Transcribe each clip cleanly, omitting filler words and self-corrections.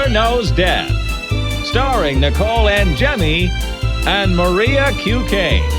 Mother Knows Death, starring Nicole and Jemmy and Maria QK.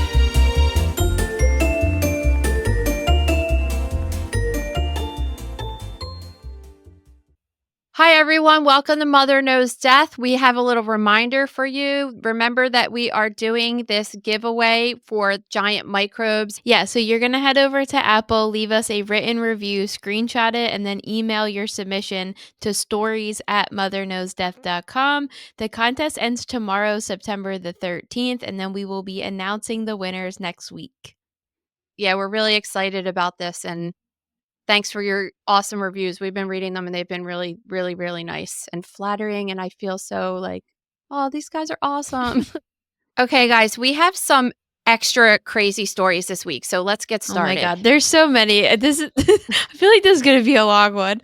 Hi, everyone. Welcome to Mother Knows Death. We have a little reminder for you. Remember that we are doing this giveaway for giant microbes. Yeah, so you're going to head over to Apple, leave us a written review, screenshot it, and then email your submission to stories@motherknowsdeath.com. The contest ends tomorrow, September the 13th, and then we will be announcing the winners next week. Yeah, we're really excited about this, and thanks for your awesome reviews. We've been reading them, and they've been really, really, really nice and flattering, and I feel so like, oh, these guys are awesome. Okay, guys, we have some extra crazy stories this week, so let's get started. Oh my God, there's so many. This is I feel like this is going to be a long one.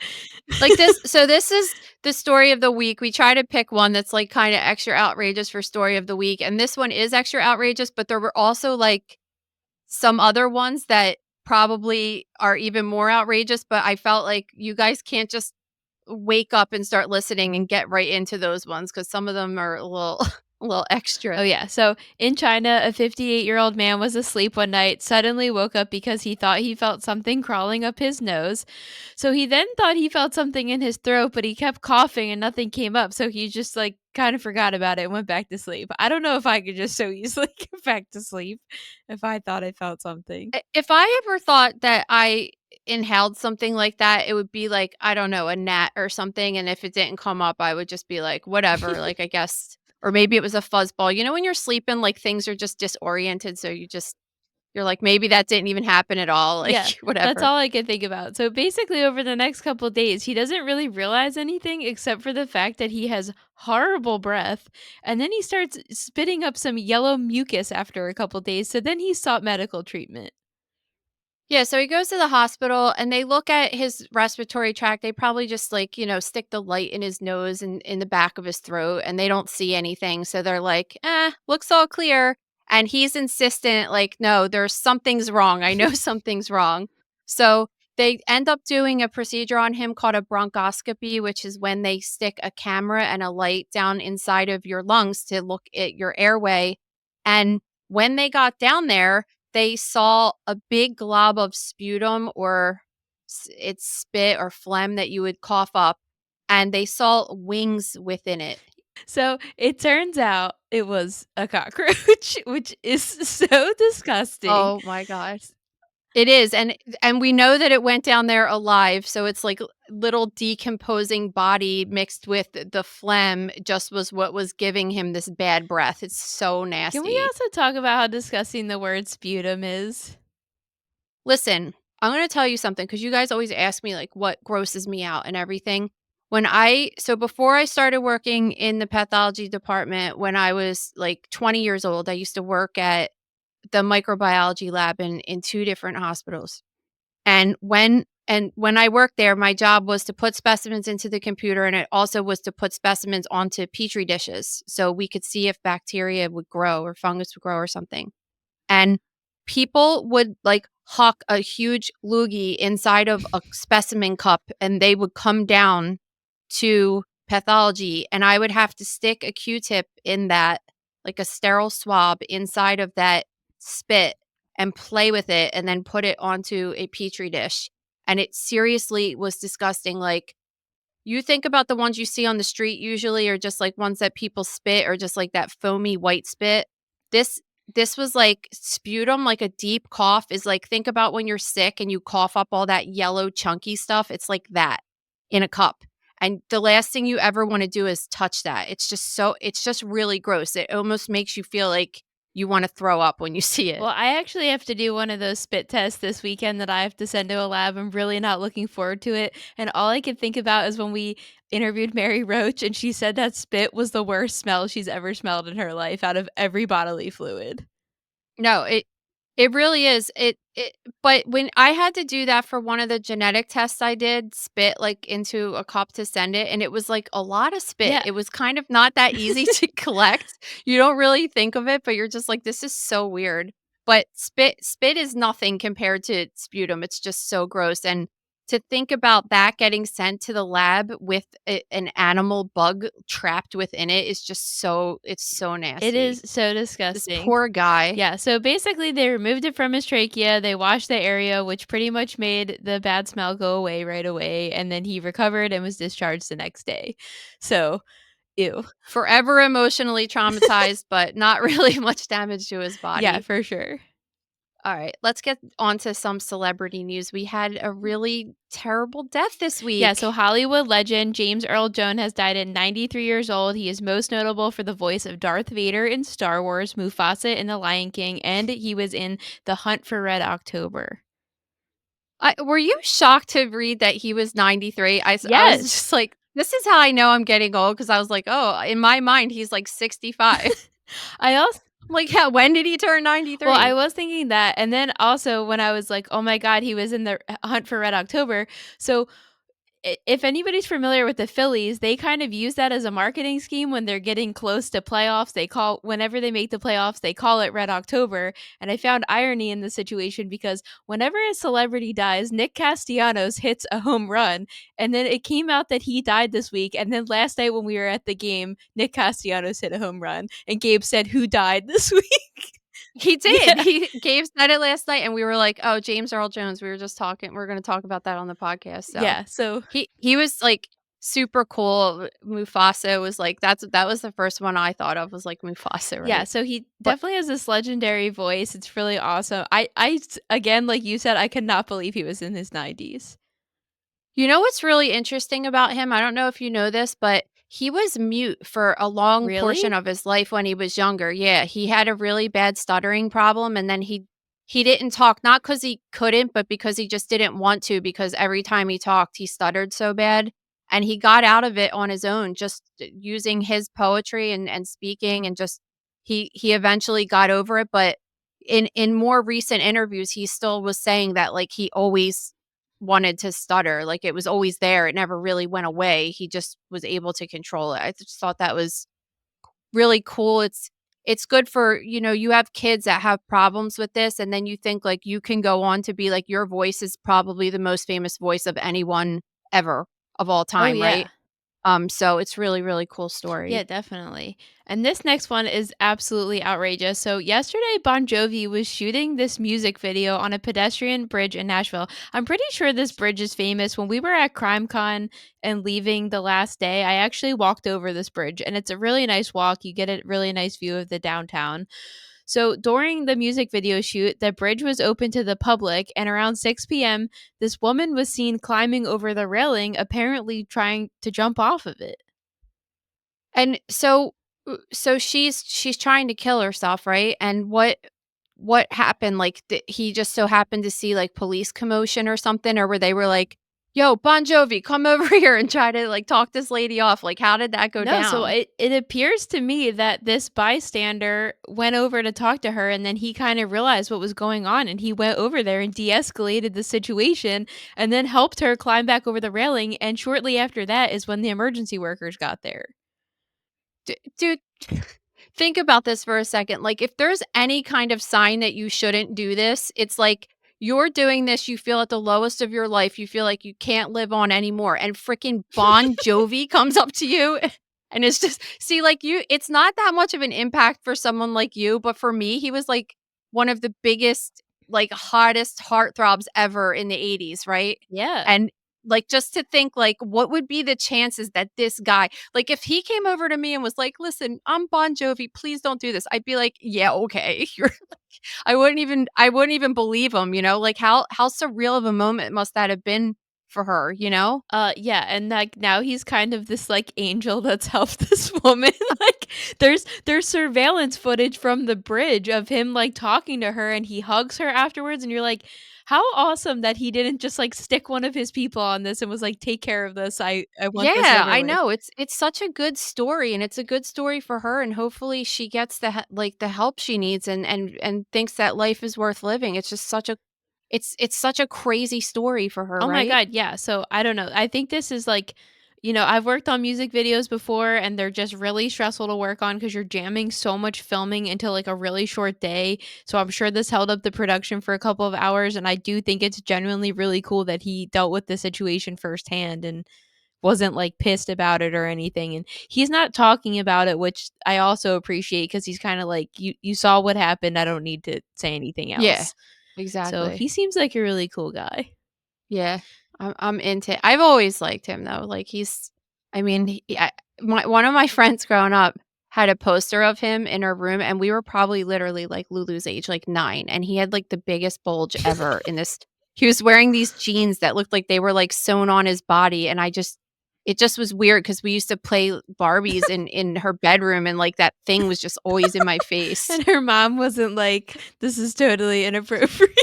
This is the story of the week. We try to pick one that's like kind of extra outrageous for story of the week, and this one is extra outrageous, but there were also like some other ones that probably are even more outrageous, but I felt like you guys can't just wake up and start listening and get right into those ones because some of them are a little a little extra. Oh, yeah. So in China, a 58-year-old man was asleep one night, suddenly woke up because he thought he felt something crawling up his nose. So he then thought he felt something in his throat, but he kept coughing and nothing came up. So he just like kind of forgot about it and went back to sleep. I don't know if I could just so easily get back to sleep if I thought I felt something. If I ever thought that I inhaled something like that, it would be like, I don't know, a gnat or something, and if it didn't come up, I would just be like, whatever, like, I guess, or maybe it was a fuzzball. You know, when you're sleeping, like, things are just disoriented, so you're like, maybe that didn't even happen at all, like, Yeah, whatever. that's all I could think about. So basically, over the next couple days, he doesn't really realize anything except for the fact that he has horrible breath. And then he starts spitting up some yellow mucus after a couple days. So then he sought medical treatment. Yeah, so he goes to the hospital and they look at his respiratory tract. They probably just like, stick the light in his nose and in the back of his throat and they don't see anything. So they're like, looks all clear. And he's insistent, like, no, something's wrong. I know something's wrong. So they end up doing a procedure on him called a bronchoscopy, which is when they stick a camera and a light down inside of your lungs to look at your airway. And when they got down there, they saw a big glob of sputum or it's spit or phlegm that you would cough up, and they saw wings within it. So it turns out it was a cockroach, which is so disgusting. Oh my gosh. It is, and we know that it went down there alive, so it's like little decomposing body mixed with the phlegm just was what was giving him this bad breath. It's so nasty. Can we also talk about how disgusting the word sputum is? Listen, I'm going to tell you something because you guys always ask me like what grosses me out and everything. So before I started working in the pathology department, when I was like 20 years old, I used to work at the microbiology lab in two different hospitals. And when I worked there, my job was to put specimens into the computer, and it also was to put specimens onto petri dishes so we could see if bacteria would grow or fungus would grow or something. And people would like huck a huge loogie inside of a specimen cup and they would come down to pathology and I would have to stick a Q-tip in that, like a sterile swab inside of that spit and play with it and then put it onto a petri dish. And it seriously was disgusting. Like, you think about the ones you see on the street usually are just like ones that people spit or just like that foamy white spit. This was like sputum, like a deep cough is like, think about when you're sick and you cough up all that yellow chunky stuff. It's like that in a cup. And the last thing you ever want to do is touch that. It's just really gross. It almost makes you feel like you want to throw up when you see it. Well, I actually have to do one of those spit tests this weekend that I have to send to a lab. I'm really not looking forward to it. And all I can think about is when we interviewed Mary Roach and she said that spit was the worst smell she's ever smelled in her life out of every bodily fluid. No, it really is. But when I had to do that for one of the genetic tests I did, spit like into a cup to send it, and it was like a lot of spit. Yeah. It was kind of not that easy to collect. You don't really think of it, but you're just like, this is so weird. But spit is nothing compared to sputum. It's just so gross. And to think about that getting sent to the lab with an animal bug trapped within it is just it's so It nasty. is so This disgusting. poor guy. Yeah, so basically they removed it from his trachea, they washed the area, which pretty much made the bad smell go away right away, and then he recovered and was discharged the next day. So, ew. Forever emotionally traumatized, but not really much damage to his Yeah, body. for sure. All right, let's get on to some celebrity news. We had a really terrible death this Yeah, so week. Hollywood legend James Earl Jones has died at 93 years old. He is most notable for the voice of Darth Vader in Star Wars, Mufasa in The Lion King, and he was in The Hunt for Red October. Were you shocked to read that he was 93? I was Yes. just like, this is how I know I'm getting old because I was like, oh, in my mind, he's like 65. I also I'm like, yeah, when did he turn Well, I 93? was thinking that, and then also when I was like, "Oh my god, he was in the Hunt for Red October." So if anybody's familiar with the Phillies, they kind of use that as a marketing scheme when they're getting close to playoffs. Whenever they make the playoffs, they call it Red October. And I found irony in the situation because whenever a celebrity dies, Nick Castellanos hits a home run. And then it came out that he died this week. And then last night when we were at the game, Nick Castellanos hit a home run. And Gabe said, "Who died this week?" He did. Yeah. Gabe said it last night, and we were like, oh, James Earl Jones. We were just talking. We're going to talk about that on the podcast. So Yeah. So he was like super cool. Mufasa was like, that was the first one I thought of was like Mufasa, yeah, right? so he But definitely has this legendary voice. It's really awesome. Again, like you said, I could not believe he was in his 90s. you know what's really interesting about him? I don't know if you know this, but he was mute for a long portion Really? of his life when he was younger. Yeah, he had a really bad stuttering problem and then he didn't talk not cuz he couldn't, but because he just didn't want to because every time he talked, he stuttered so bad and he got out of it on his own just using his poetry and speaking and just he eventually got over it, but in more recent interviews he still was saying that like he always wanted to stutter, like, it was always there, it never really went away, he just was able to control it. I just thought that was really cool. It's good for, you have kids that have problems with this, and then you think, like, you can go on to be like, your voice is probably the most famous voice of anyone ever, of all Oh, time, right? yeah. So it's really, really cool Yeah, story. definitely. And this next one is absolutely outrageous. So, yesterday, Bon Jovi was shooting this music video on a pedestrian bridge in Nashville. I'm pretty sure this bridge is famous. When we were at CrimeCon and leaving the last day, I actually walked over this bridge, and it's a really nice walk. You get a really nice view of the downtown. So, during the music video shoot, the bridge was open to the public, and around 6 p.m., this woman was seen climbing over the railing, apparently trying to jump off of it. And so she's trying to kill herself, right? And what happened? Like, he just so happened to see, like, police commotion or something, or where they were like, "Yo, Bon Jovi, come over here and try to, like, talk this lady off." Like, how did that go No, so down? it appears to me that this bystander went over to talk to her, and then he kind of realized what was going on, and he went over there and de-escalated the situation and then helped her climb back over the railing, and shortly after that is when the emergency workers got there. Dude, think about this for a second. Like, if there's any kind of sign that you shouldn't do this, it's like you're doing this, you feel at the lowest of your life, you feel like you can't live on anymore, and freaking Bon Jovi comes up to you and it's just see, like, it's not that much of an impact for someone like you, but for me, he was like one of the biggest, like, hottest heartthrobs ever in the 80s, right? Yeah. And like, just to think, like, what would be the chances that this guy like, if he came over to me and was like, "Listen, I'm Bon Jovi, please don't do this." I'd be like, "Yeah, okay." You're like I wouldn't even believe him, Like, how surreal of a moment must that have been for her, you know? Yeah, and, like, now he's kind of this, like, angel that's helped this woman, like, there's surveillance footage from the bridge of him, like, talking to her, and he hugs her afterwards, and you're like, "How awesome that he didn't just, like, stick one of his people on this and was like, 'Take care of this, I want this Yeah, over I with.'" know. It's such a good story, and it's a good story for her, and hopefully she gets the help she needs and thinks that life is worth living. It's just such a crazy story for her, Oh my right? god, yeah, so, I don't know, I think this is, like I've worked on music videos before, and they're just really stressful to work on because you're jamming so much filming into like a really short day. So I'm sure this held up the production for a couple of hours. And I do think it's genuinely really cool that he dealt with the situation firsthand and wasn't like pissed about it or anything. And he's not talking about it, which I also appreciate because he's kind of like, you saw what happened. I don't need to say anything Yeah, else. So exactly. he seems like a really cool guy. Yeah, I'm into I've always liked him though, like, I mean, one of my friends growing up had a poster of him in her room, and we were probably literally, like, Lulu's age, like, 9, and he had, like, the biggest bulge ever in this he was wearing these jeans that looked like they were, like, sewn on his body, and it just was weird because we used to play Barbies in her bedroom, and, like, that thing was just always in my face. And her mom wasn't like, this is totally inappropriate.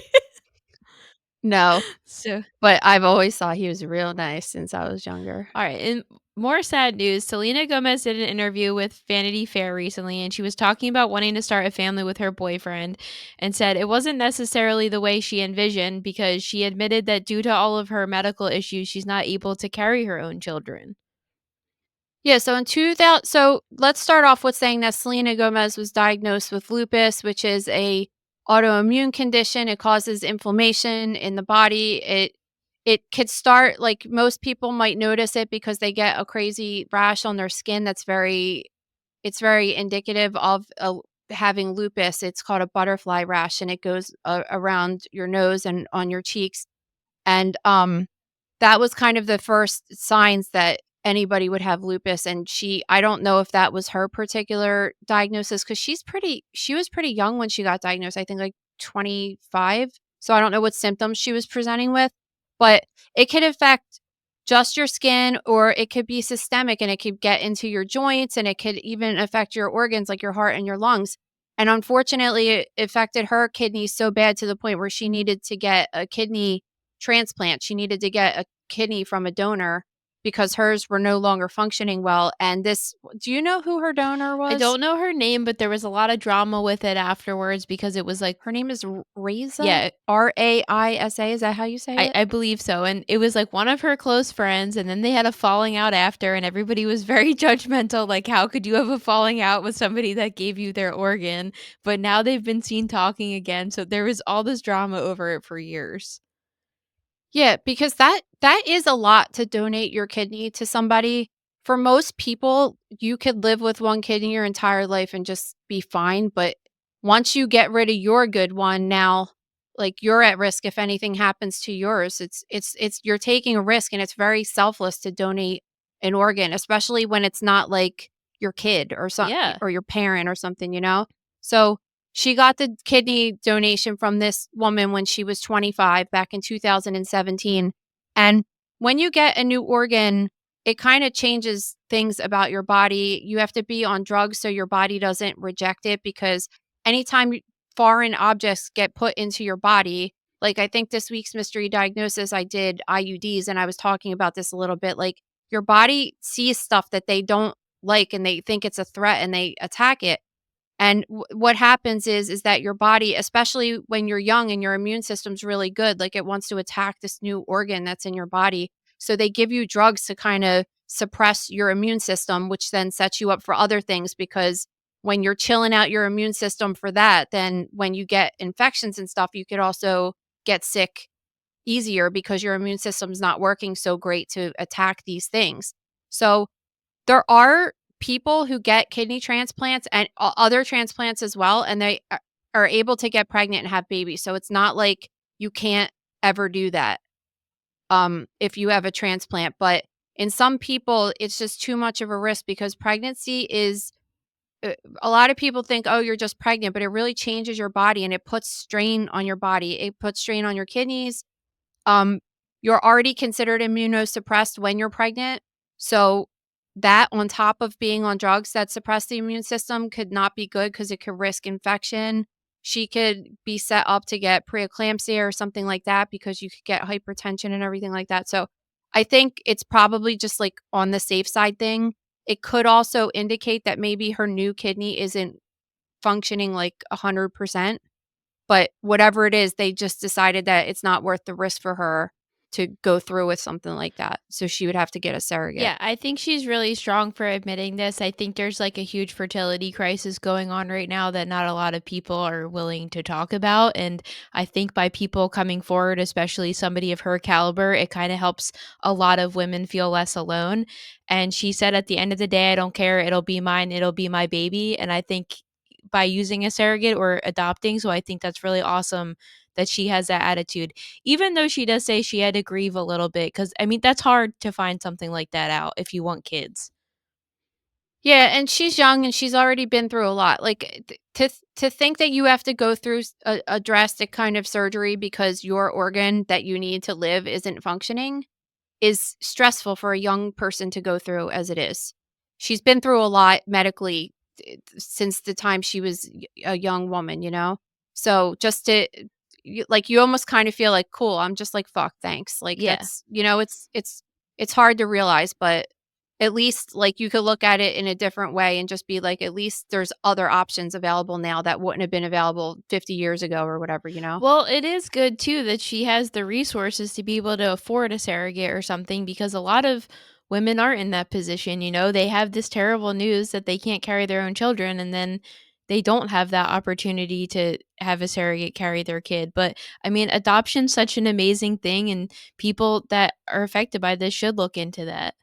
No, So but I've always thought he was real nice since I was younger. all right, in more sad news, Selena Gomez did an interview with Vanity Fair recently, and she was talking about wanting to start a family with her boyfriend and said it wasn't necessarily the way she envisioned because she admitted that due to all of her medical issues, she's not able to carry her own children. Yeah, so in 2000 so let's start off with saying that Selena Gomez was diagnosed with lupus, which is a autoimmune condition. It causes inflammation in the body. It could start like most people might notice it because they get a crazy rash on their skin that's very indicative of having lupus. It's called a butterfly rash and it goes around your nose and on your cheeks. And that was kind of the first signs that anybody would have lupus, and I don't know if that was her particular diagnosis because she was pretty young when she got diagnosed, I think, like, 25, so I don't know what symptoms she was presenting with, but it could affect just your skin, or it could be systemic, and it could get into your joints, and it could even affect your organs, like your heart and your lungs, and unfortunately, it affected her kidneys so bad to the point where she needed to get a kidney transplant. She needed to get a kidney from a donor because hers were no longer functioning well. And do you know who her donor I was? don't know her name, but there was a lot of drama with it afterwards because it was like, Her name is Raisa, yeah, Raisa. Is that how you say it? I believe so, and it was, like, one of her close friends, and then they had a falling out after, and everybody was very judgmental, like, "How could you have a falling out with somebody that gave you their organ?" But now they've been seen talking again, so there was all this drama over it for years. Yeah, because that is a lot to donate your kidney to somebody. For most people, you could live with one kidney your entire life and just be fine, but once you get rid of your good one, now like you're at risk if anything happens to yours. It's you're taking a risk and it's very selfless to donate an organ, especially when it's not like your kid Yeah. or your parent or something, you know? So she got the kidney donation from this woman when she was 25 back in 2017. And when you get a new organ, it kind of changes things about your body. You have to be on drugs so your body doesn't reject it because anytime foreign objects get put into your body, like I think this week's mystery diagnosis, I did IUDs and I was talking about this a little bit. Like your body sees stuff that they don't like and they think it's a threat and they attack it. And what happens is that your body, especially when you're young and your immune system's really good, like it wants to attack this new organ that's in your body. So they give you drugs to kind of suppress your immune system, which then sets you up for other things because when you're chilling out your immune system for that, then when you get infections and stuff, you could also get sick easier because your immune system's not working so great to attack these things. So there are people who get kidney transplants and other transplants as well, and they are able to get pregnant and have babies. So it's not like you can't ever do that if you have a transplant. But in some people, it's just too much of a risk because pregnancy is. A lot of people think, oh, you're just pregnant, but it really changes your body and it puts strain on your body. It puts strain on your kidneys. Um, you're already considered immunosuppressed when you're pregnant. So that on top of being on drugs that suppress the immune system could not be good because it could risk infection. She could be set up to get preeclampsia or something like that because you could get hypertension and everything like that. So I think it's probably just like on the safe side thing. It could also indicate that maybe her new kidney isn't functioning like 100%. But whatever it is, they just decided that it's not worth the risk for her to go through with something like that. So she would have to get a surrogate. Yeah, I think she's really strong for admitting this. I think there's like a huge fertility crisis going on right now that not a lot of people are willing to talk about. And I think by people coming forward, especially somebody of her caliber, it kind of helps a lot of women feel less alone. And she said at the end of the day, I don't care. It'll be mine. It'll be my baby. And I think by using a surrogate or adopting, so I think that's really awesome that she has that attitude, even though she does say she had to grieve a little bit, because I mean, that's hard to find something like that out if you want kids. Yeah, and she's young and she's already been through a lot. Like to think that you have to go through a drastic kind of surgery because your organ that you need to live isn't functioning is stressful for a young person to go through as it is. She's been through a lot medically since the time she was a young woman, you know? So just to you almost kind of feel like, cool, I'm just like, fuck, thanks. Like Yeah. that's, it's hard to realize, but at least like you could look at it in a different way and just be like, at least there's other options available now that wouldn't have been available 50 years ago or whatever, you know? Well, it is good too that she has the resources to be able to afford a surrogate or something, because a lot of women aren't in that position. They have this terrible news that they can't carry their own children, and then they don't have that opportunity to have a surrogate carry their kid. But I mean, adoption's such an amazing thing, and people that are affected by this should look into that.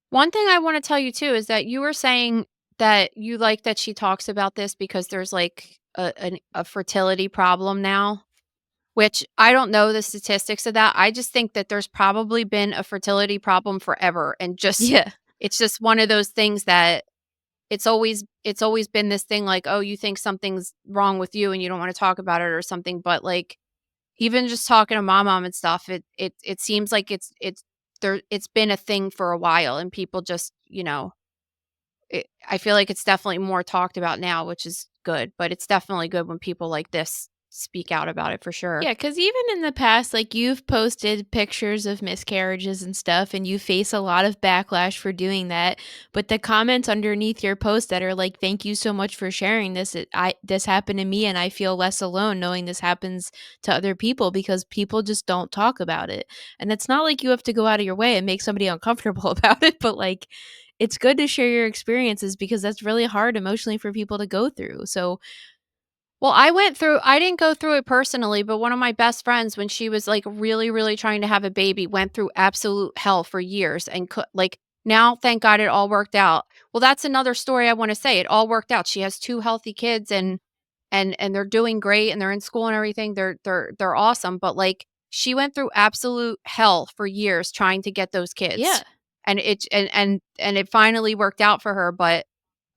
One thing I wanna tell you too is that you were saying that you like that she talks about this because there's, like, a fertility problem now, which I don't know the statistics of that. I just think that there's probably been a fertility problem forever and just Yeah. it's just one of those things that it's always been this thing like, "Oh, you think something's wrong with you and you don't wanna talk about it or something," but, like, even just talking to my mom and stuff, it seems like it's been a thing for a while and people just, I feel like it's definitely more talked about now, which is good, but it's definitely good when people like this speak out about it for sure. Yeah, because even in the past, like, you've posted pictures of miscarriages and stuff, and you face a lot of backlash for doing that. But the comments underneath your post that are like, "Thank you so much for sharing this. This happened to me, and I feel less alone knowing this happens to other people, because people just don't talk about it." And it's not like you have to go out of your way and make somebody uncomfortable about it, but like, it's good to share your experiences because that's really hard emotionally for people to go through. So Well, I didn't go through it personally, but one of my best friends, when she was like really, really trying to have a baby, went through absolute hell for years and like now, thank God it all worked out. Well, that's another story I want to say. It all worked out. She has two healthy kids and they're doing great and they're in school and everything. They're awesome. But like she went through absolute hell for years trying to get those yeah. kids. And it finally worked out for her. But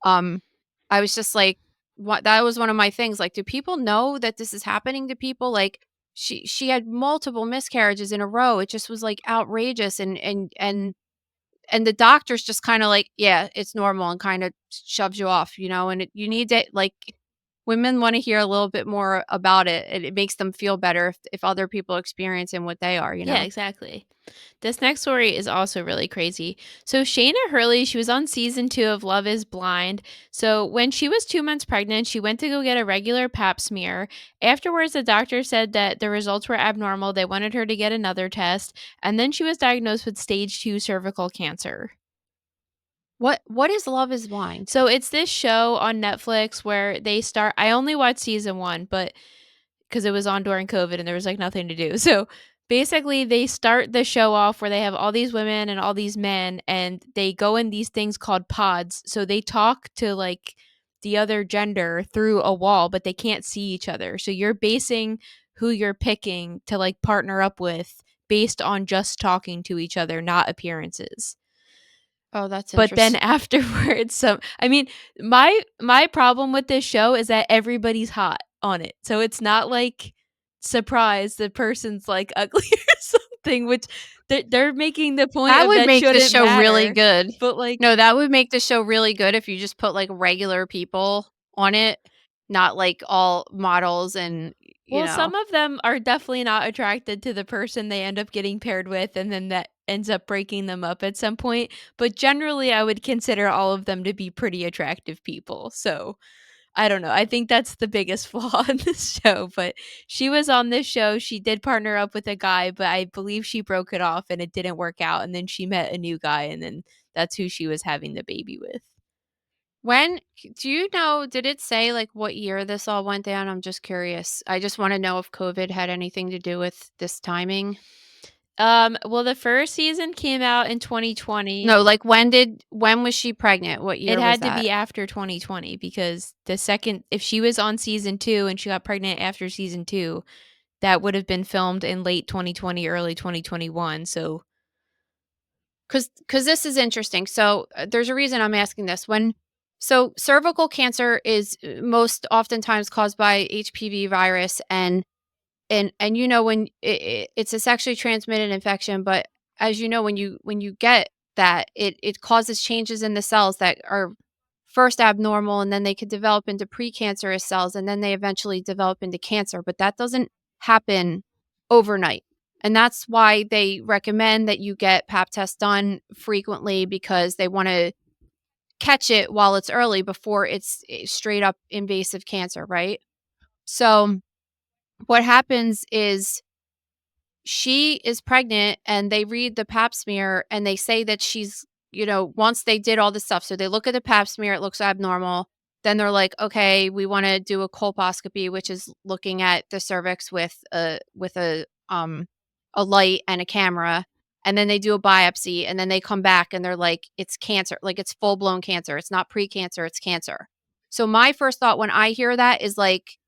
um, I was just like, what that was one of my things. Like, do people know that this is happening to people? Like, she had multiple miscarriages in a row. It just was like outrageous, and the doctors just kind of like, yeah, it's normal, and kind of shoves you off, And you need to like, women want to hear a little bit more about it, and it makes them feel better if other people experiencing what they are, you Yeah, know. exactly. This next story is also really crazy. So, Shayna Hurley, she was on season 2 of Love is Blind. So, when she was 2 months pregnant, she went to go get a regular pap smear. Afterwards, the doctor said that the results were abnormal. They wanted her to get another test. And then she was diagnosed with stage 2 cervical cancer. What is Love is Blind? So, it's this show on Netflix where they start. I only watched season 1, but because it was on during COVID and there was like nothing to do. So basically, they start the show off where they have all these women and all these men, and they go in these things called pods. So they talk to like the other gender through a wall, but they can't see each other. So you're basing who you're picking to like partner up with based on just talking to each other, not appearances. Oh, that's But then interesting. afterwards, I mean, my problem with this show is that everybody's hot on it. So it's not like surprise the person's like ugly or something, which they're making the point That of would that make the shouldn't show really matter. good. But like, No, that would make the show really good if you just put, like, regular people on it, not, like, all models and, you well, know. some of them are definitely not attracted to the person they end up getting paired with, and then that ends up breaking them up at some point. But generally, I would consider all of them to be pretty attractive people. So I don't know. I think that's the biggest flaw in this show, but she was on this show. She did partner up with a guy, but I believe she broke it off and it didn't work out. And then she met a new guy, and then that's who she was having the baby with. When do you know, did it say, like, what year this all went down? I'm just curious. I just wanna know if COVID had anything to do with this timing. Well, the first season came out in 2020. No, like, when was she pregnant? What It year was had to that? be after 2020 because the second if she was on season 2 and she got pregnant after season 2, that would have been filmed in late 2020, early 2021, so 'Cause this is interesting. So, there's a reason I'm asking this. So cervical cancer is, most oftentimes caused by HPV virus, and you know, when it's a sexually transmitted infection, but as you know, when you get that, it causes changes in the cells that are first abnormal, and then they could develop into precancerous cells, and then they eventually develop into cancer, but that doesn't happen overnight. And that's why they recommend that you get pap tests done frequently, because they want to catch it while it's early before it's straight up invasive cancer, right? So what happens is she is pregnant and they read the pap smear and they say that she's, once they did all this stuff, so they look at the pap smear, it looks abnormal. Then they're like, okay, we want to do a colposcopy, which is looking at the cervix with a light and a camera. And then they do a biopsy, and then they come back and they're like, it's cancer, like it's full blown cancer. It's not precancer, it's cancer. So my first thought when I hear that is like,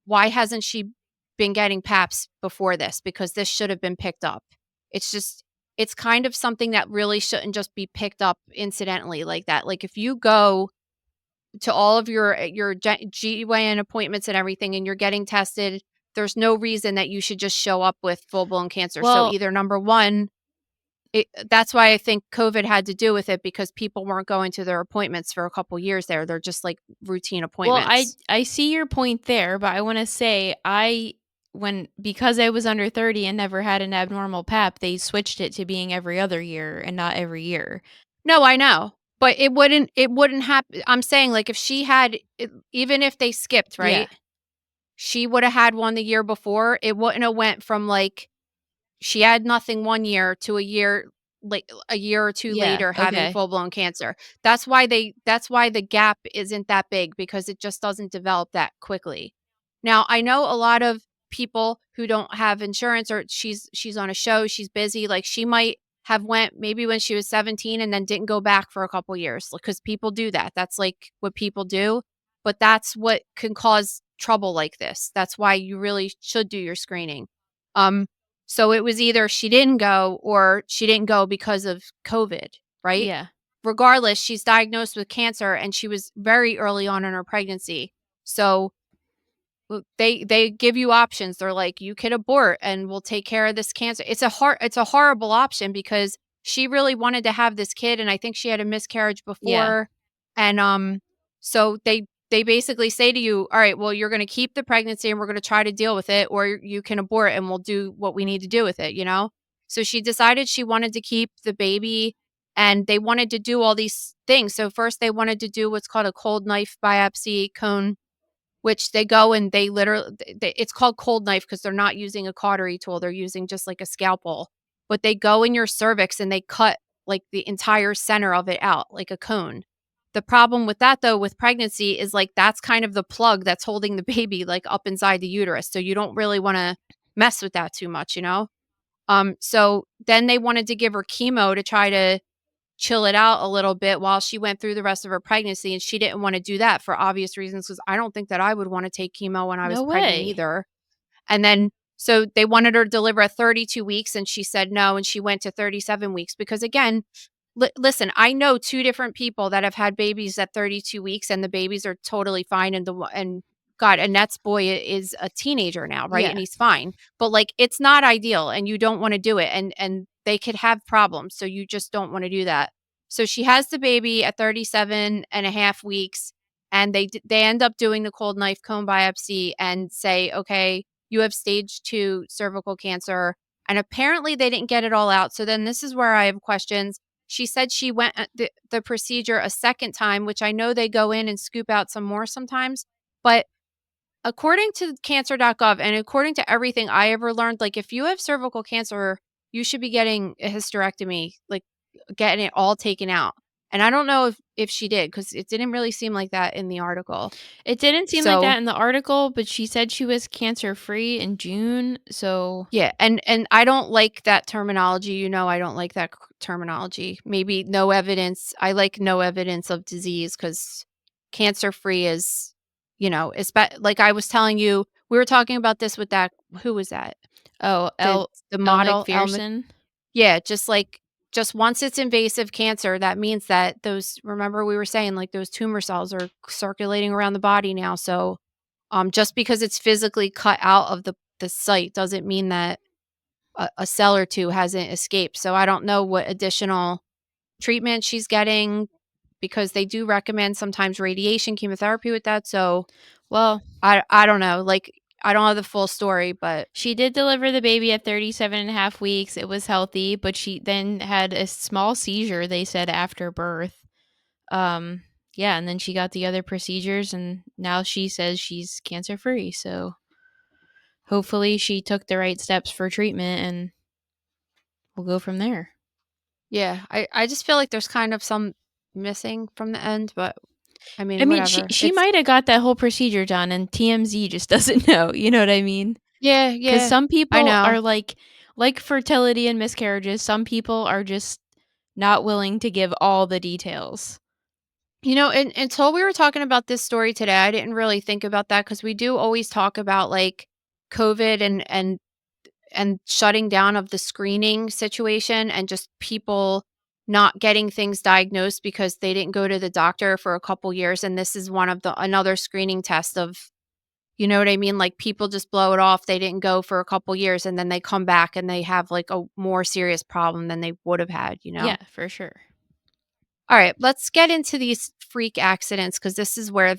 why hasn't she been getting PAPs before this? Because this should have been picked up. It's kind of something that really shouldn't just be picked up incidentally like that. Like, if you go to all of your GYN appointments and everything and you're getting tested, there's no reason that you should just show up with full-blown cancer. So well, either number one, that's why I think COVID had to do with it, because people weren't going to their appointments for a couple years there. They're just like routine well, I appointments. I see your point there, but I want to say because I was under 30 and never had an abnormal pap, they switched it to being every other year and not every year. No, I know. But it wouldn't happen. I'm saying, like, if she had even if they skipped, Yeah. right? She would have had one the year before. It wouldn't have went from, like, she had nothing one year to a year or two Yeah. later having Okay. full-blown cancer. That's why the gap isn't that big, because it just doesn't develop that quickly. Now, I know a lot of people who don't have insurance, or she's on a show, she's busy, like, she might have went maybe when she was 17 and then didn't go back for a couple years, because people do that. That's, like, what people do, but that's what can cause trouble like this. That's why you really should do your screening. Um, so it was either she didn't go or she didn't go because of COVID, right? Yeah. Regardless, she's diagnosed with cancer and she was very early on in her pregnancy. So they give you options. They're like, you could abort and we'll take care of this cancer. It's a horrible option, because she really wanted to have this kid, and I think she had a miscarriage Yeah. before. And so they basically say to you, all right, well, you're going to keep the pregnancy and we're going to try to deal with it, or you can abort and we'll do what we need to do with it. So she decided she wanted to keep the baby, and they wanted to do all these things. So first they wanted to do what's called a cold knife biopsy cone, which they go and they literally it's called cold knife because they're not using a cautery tool, they're using just like a scalpel. But they go in your cervix and they cut like the entire center of it out like a cone. The problem with that, though, with pregnancy is, like, that's kind of the plug that's holding the baby, like, up inside the uterus, so you don't really wanna mess with that too much? So then they wanted to give her chemo to try to chill it out a little bit while she went through the rest of her pregnancy, and she didn't wanna do that for obvious reasons, because I don't think that I would wanna take chemo when I was No pregnant way. either. And then so they wanted her to deliver at 32 weeks, and she said no, and she went to 37 weeks because, again, listen, I know 2 different people that have had babies at 32 weeks, and the babies are totally fine, and God, Annette's boy is a teenager now, right? Yeah. And he's fine. But, like, it's not ideal, and you don't wanna do it, and they could have problems, so you just don't wanna do that. So she has the baby at 37 and a half weeks, and they end up doing the cold knife cone biopsy and say, "Okay, you have stage 2 cervical cancer." And apparently they didn't get it all out. So then this is where I have questions. She said she went at the procedure a second time, which I know they go in and scoop out some more sometimes. But according to cancer.gov and according to everything I ever learned, like if you have cervical cancer, you should be getting a hysterectomy, like getting it all taken out. And I don't know if she did, because it didn't really seem like that in the article. It didn't seem like So that in the article, but she said she was cancer-free in June, so yeah, and I don't like that terminology. You know, I don't like that terminology. Maybe no evidence. I like no evidence of disease, because cancer-free is, you know, like I was telling you, we were talking about this with that. Who was that? oh, The Elle model, McPherson? yeah, just once it's invasive cancer, that means that remember we were saying like those tumor cells are circulating around the body now. So, just because it's physically cut out of the site doesn't mean that a cell or two hasn't escaped. So I don't know what additional treatment she's getting, because they do recommend sometimes radiation chemotherapy with that. So Well, I don't know. Like I don't have the full story, but she did deliver the baby at 37.5 weeks. It was healthy, but she then had a small seizure, they said, after birth. Um, yeah, and then she got the other procedures, and now she says she's cancer-free, so hopefully she took the right steps for treatment, and we'll go from there. yeah, I just feel like there's kind of some missing from the end, but I I mean, mean, she whatever. she It's might have got that whole procedure done, and TMZ just doesn't know, you know what I mean? yeah, Because yeah. some I people know. are like fertility and miscarriages, some people are just not willing to give all the details. You know, and until we were talking about this story today, I didn't really think about that, because we do always talk about like COVID and shutting down of the screening situation, and just people not getting things diagnosed because they didn't go to the doctor for a couple years, and this is one of the another screening test of, you know what I mean? Like people just blow it off. They didn't go for a couple years, and then they come back and they have like a more serious problem than they would have had, you know? Yeah, for sure. All right, let's get into these freak accidents, because this is where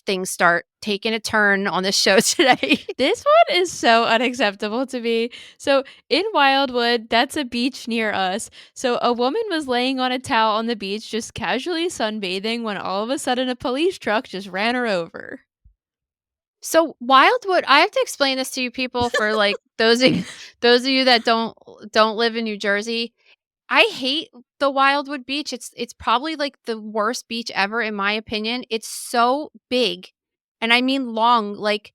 things start taking a turn on the show today. This one is so unacceptable to me. So, in Wildwood, that's a beach near us. So, a woman was laying on a towel on the beach just casually sunbathing when all of a sudden a police truck just ran her over. So Wildwood, I have to explain this to you people, for like those of you that don't live in New Jersey. I hate the Wildwood Beach. It's probably like the worst beach ever in my opinion. It's so big. And I mean long, like,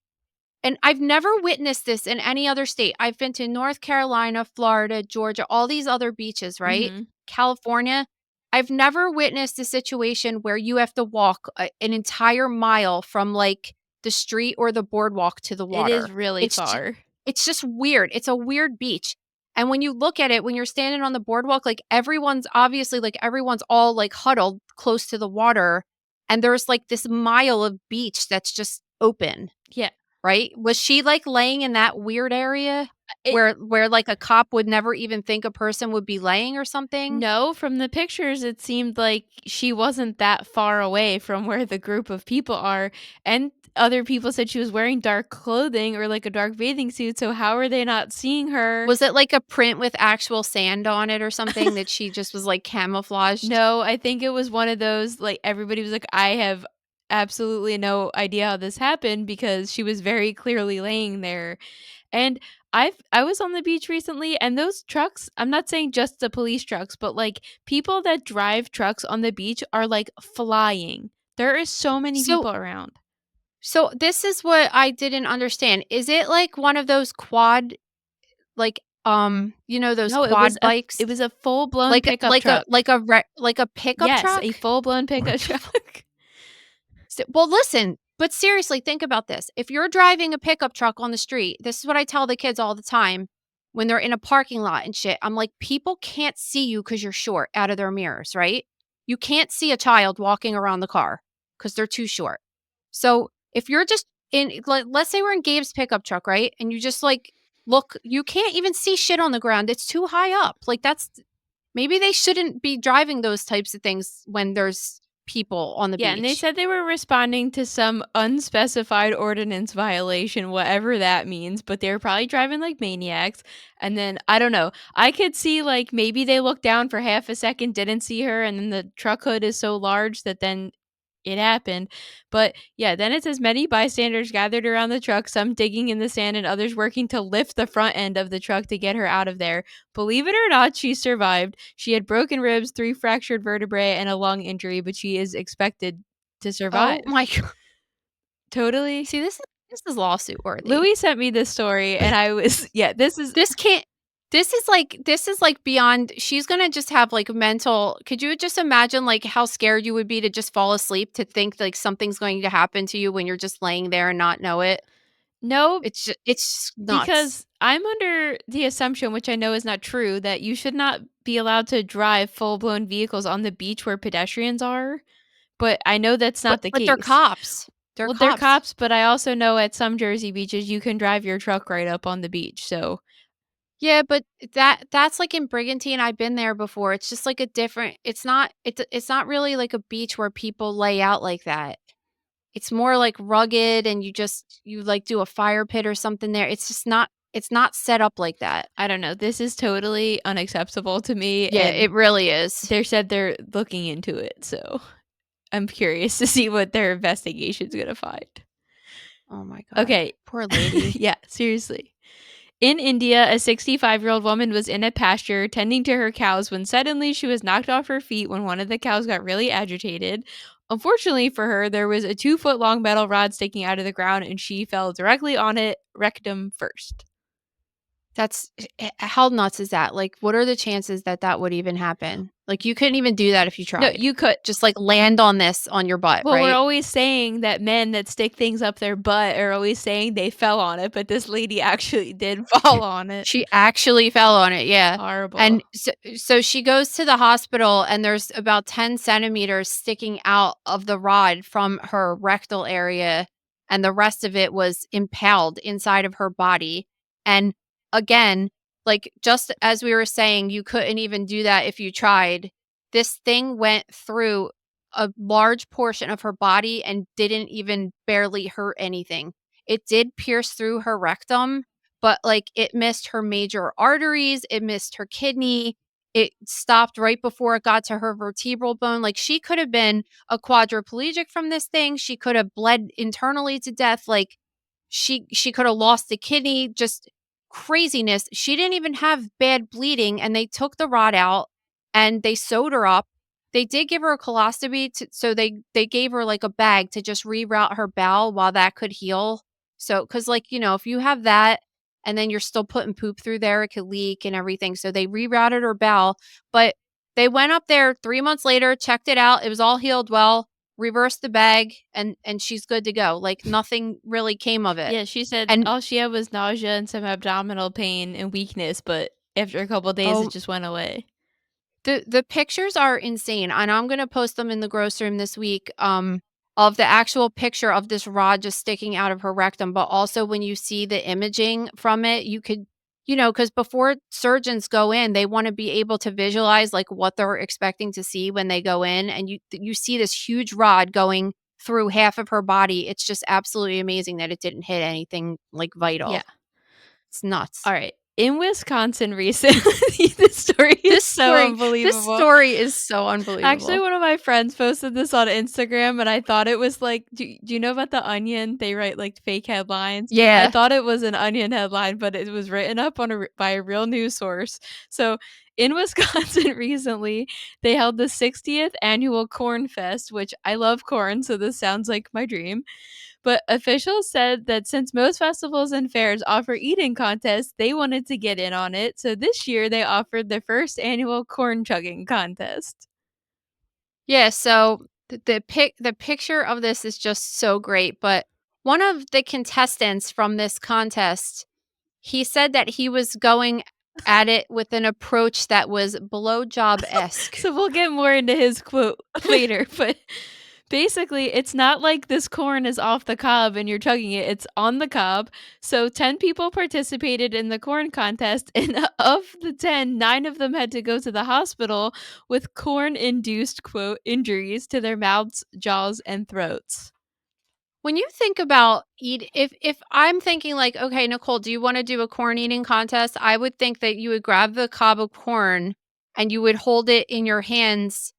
and I've never witnessed this in any other state. I've been to North Carolina, Florida, Georgia, all these other beaches, right? Mhm. California. I've never witnessed a situation where you have to walk an entire mile from like the street or the boardwalk to the It is water. really It's far. it's just weird. It's a weird beach. And when you look at it, when you're standing on the boardwalk, like everyone's all like huddled close to the water. And there's like this mile of beach that's just open, Yeah. right? Was she like laying in that weird area It where like a cop would never even think a person would be laying or something? No, from the pictures, it seemed like she wasn't that far away from where the group of people are. And other people said she was wearing dark clothing or like a dark bathing suit. So, how are they not seeing her? Was it like a print with actual sand on it or something that she just was like camouflaged? No, I think it was one of those, like, everybody was like, I have absolutely no idea how this happened because she was very clearly laying there. And I was on the beach recently, and those trucks, I'm not saying just the police trucks, but like people that drive trucks on the beach are like flying. There is so many So people around. so this is what I didn't understand. Is it like one of those quad, like, you know, those No, quad bikes? it was a full-blown pickup Like a truck. like a pickup Yes, a truck? full-blown What pickup the truck. Well, listen, but seriously, think about this. If you're driving a pickup truck on the street, this is what I tell the kids all the time when they're in a parking lot and shit. I'm like, people can't see you because you're short out of their mirrors, right? You can't see a child walking around the car because they're too short. So if you're just in, like, let's say we're in Gabe's pickup truck, right? And you just like look, you can't even see shit on the ground. It's too high up. Like, maybe they shouldn't be driving those types of things when there's people on the beach. Yeah, and they said they were responding to some unspecified ordinance violation, whatever that means, but they were probably driving like maniacs. And then, I don't know, I could see like maybe they looked down for half a second, didn't see her, and then the truck hood is so large that then it happened. But yeah, then it says many bystanders gathered around the truck, some digging in the sand and others working to lift the front end of the truck to get her out of there. Believe it or not, she survived. She had broken ribs, 3 fractured vertebrae, and a lung injury, but she is expected to survive. Oh my god. Totally. See, this is lawsuit worthy. Louis sent me this story and I was this is this is like beyond. She's gonna just have like mental. Could you just imagine like how scared you would be to just fall asleep, to think like something's going to happen to you when you're just laying there and not know it? no, It's nuts. because I'm under the assumption, which I know is not true, that you should not be allowed to drive full-blown vehicles on the beach where pedestrians are, but I know that's not the but case. they're cops. They're cops, but I also know at some Jersey beaches you can drive your truck right up on the beach, so Yeah, but that's like in Brigantine. I've been there before. It's just like a different. It's not really like a beach where people lay out like that. It's more like rugged, and you like do a fire pit or something there. It's just not. It's not set up like that. I don't know. This is totally unacceptable to me. Yeah, and it really is. they said they're looking into it, so I'm curious to see what their investigation's gonna find. Oh my god. Okay. Poor lady. Yeah, seriously. In India, a 65-year-old woman was in a pasture tending to her cows when suddenly she was knocked off her feet when one of the cows got really agitated. Unfortunately for her, there was a 2-foot-long metal rod sticking out of the ground and she fell directly on it, rectum first. That's how nuts is that? Like, what are the chances that that would even happen? Like, you couldn't even do that if you tried. No, you could. Just like land on this on your butt, Well, right? we're always saying that men that stick things up their butt are always saying they fell on it, but this lady actually did fall on it. She actually fell on it, yeah. Horrible. And so she goes to the hospital, and there's about 10 centimeters sticking out of the rod from her rectal area, and the rest of it was impaled inside of her body. And again, like just as we were saying, you couldn't even do that if you tried. This thing went through a large portion of her body and didn't even barely hurt anything. It did pierce through her rectum, but like it missed her major arteries, it missed her kidney, it stopped right before it got to her vertebral bone. Like she could have been a quadriplegic from this thing. She could have bled internally to death. Like she could have lost a kidney. Just craziness. She didn't even have bad bleeding, and they took the rod out and they sewed her up. They did give her a colostomy, so they gave her like a bag to just reroute her bowel while that could heal. So, because like if you have that and then you're still putting poop through there, it could leak and everything. So they rerouted her bowel, but they went up there 3 months later, checked it out. It was all healed well. Reversed the bag, and she's good to go. Like nothing really came of it. Yeah, she said And all she had was nausea and some abdominal pain and weakness, but after a couple of days it just went away. The pictures are insane, and I'm gonna post them in the gross room this week. Of the actual picture of this rod just sticking out of her rectum, but also when you see the imaging from it, you could, because before surgeons go in, they want to be able to visualize like what they're expecting to see when they go in, and you see this huge rod going through half of her body. It's just absolutely amazing that it didn't hit anything like vital. Yeah. It's nuts. All right. In Wisconsin recently, this story is so unbelievable. This story is so unbelievable. Actually, one of my friends posted this on Instagram, and I thought it was like, do you know about The Onion? They write like fake headlines. Yeah. I thought it was an Onion headline, but it was written up by a real news source. So in Wisconsin recently, they held the 60th annual Corn Fest, which I love corn, so this sounds like my dream. But officials said that since most festivals and fairs offer eating contests, they wanted to get in on it. So this year they offered the first annual corn chugging contest. Yeah, so the picture of this is just so great, but one of the contestants from this contest, he said that he was going at it with an approach that was blowjob-esque. So we'll get more into his quote later, but Basically, it's not like this corn is off the cob and you're chugging it. It's on the cob. So 10 people participated in the corn contest, and of the 10, 9 of them had to go to the hospital with corn-induced, quote, injuries to their mouths, jaws, and throats. When you think about if I'm thinking like, okay, Nicole, do you want to do a corn eating contest? I would think that you would grab the cob of corn and you would hold it in your hands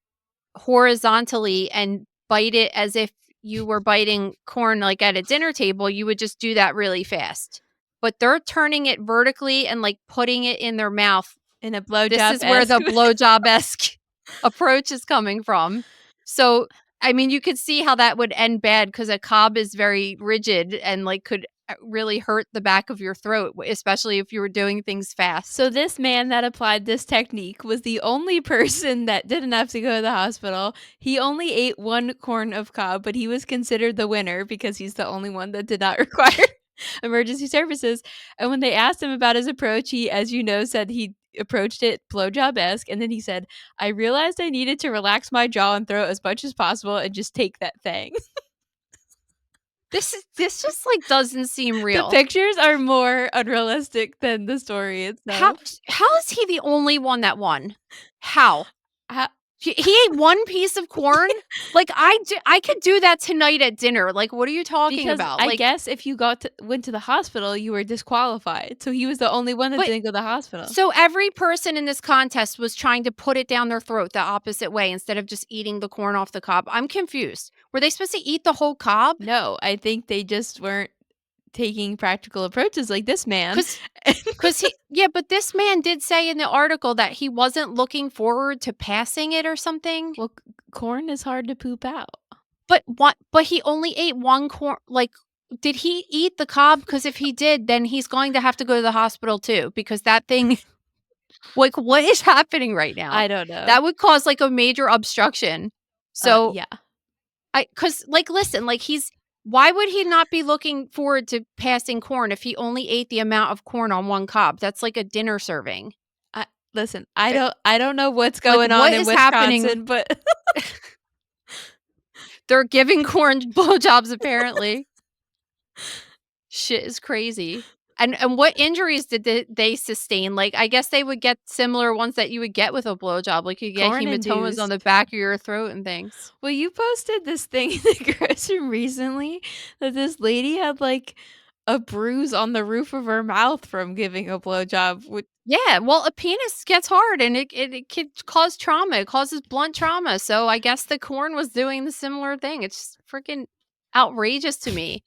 horizontally and bite it as if you were biting corn like at a dinner table. You would just do that really fast. But they're turning it vertically and like putting it in their mouth. In a blowjob. This is where the blowjob-esque approach is coming from. So, I mean, you could see how that would end bad because a cob is very rigid and like could really hurt the back of your throat, especially if you were doing things fast. So this man that applied this technique was the only person that didn't have to go to the hospital. He only ate 1 corn of cob, but he was considered the winner because he's the only one that did not require emergency services. And when they asked him about his approach, he, as you know, said he approached it blowjob-esque, and then he said, "I realized I needed to relax my jaw and throat as much as possible and just take that thing." This just like doesn't seem real. The pictures are more unrealistic than the story itself. How is he the only one that won? How? He ate 1 piece of corn? Like I could do that tonight at dinner. Like what are you talking about? I Like, guess if you went to the hospital, you were disqualified. So he was the only one that didn't go to the hospital. so every person in this contest was trying to put it down their throat the opposite way instead of just eating the corn off the cob. I'm confused. Were they supposed to eat the whole cob? No, I think they just weren't taking practical approaches like this man. But this man did say in the article that he wasn't looking forward to passing it or something. Well, corn is hard to poop out. But he only ate 1 corn. Like, did he eat the cob? Because if he did, then he's going to have to go to the hospital too. Because that thing, like, what is happening right now? I don't know. That would cause like a major obstruction. So yeah, listen, like why would he not be looking forward to passing corn if he only ate the amount of corn on 1 cob? That's like a dinner serving. Listen, I don't know what's going on in Wisconsin, happening? But they're giving corn blowjobs apparently. Shit is crazy. And what injuries did they sustain? Like, I guess they would get similar ones that you would get with a blowjob. Like, you get hematomas on the back of your throat and things. Well, you posted this thing in the grocery recently that this lady had, like, a bruise on the roof of her mouth from giving a blowjob. Yeah, well, a penis gets hard and it could cause trauma. It causes blunt trauma. So I guess the corn was doing the similar thing. It's freaking outrageous to me.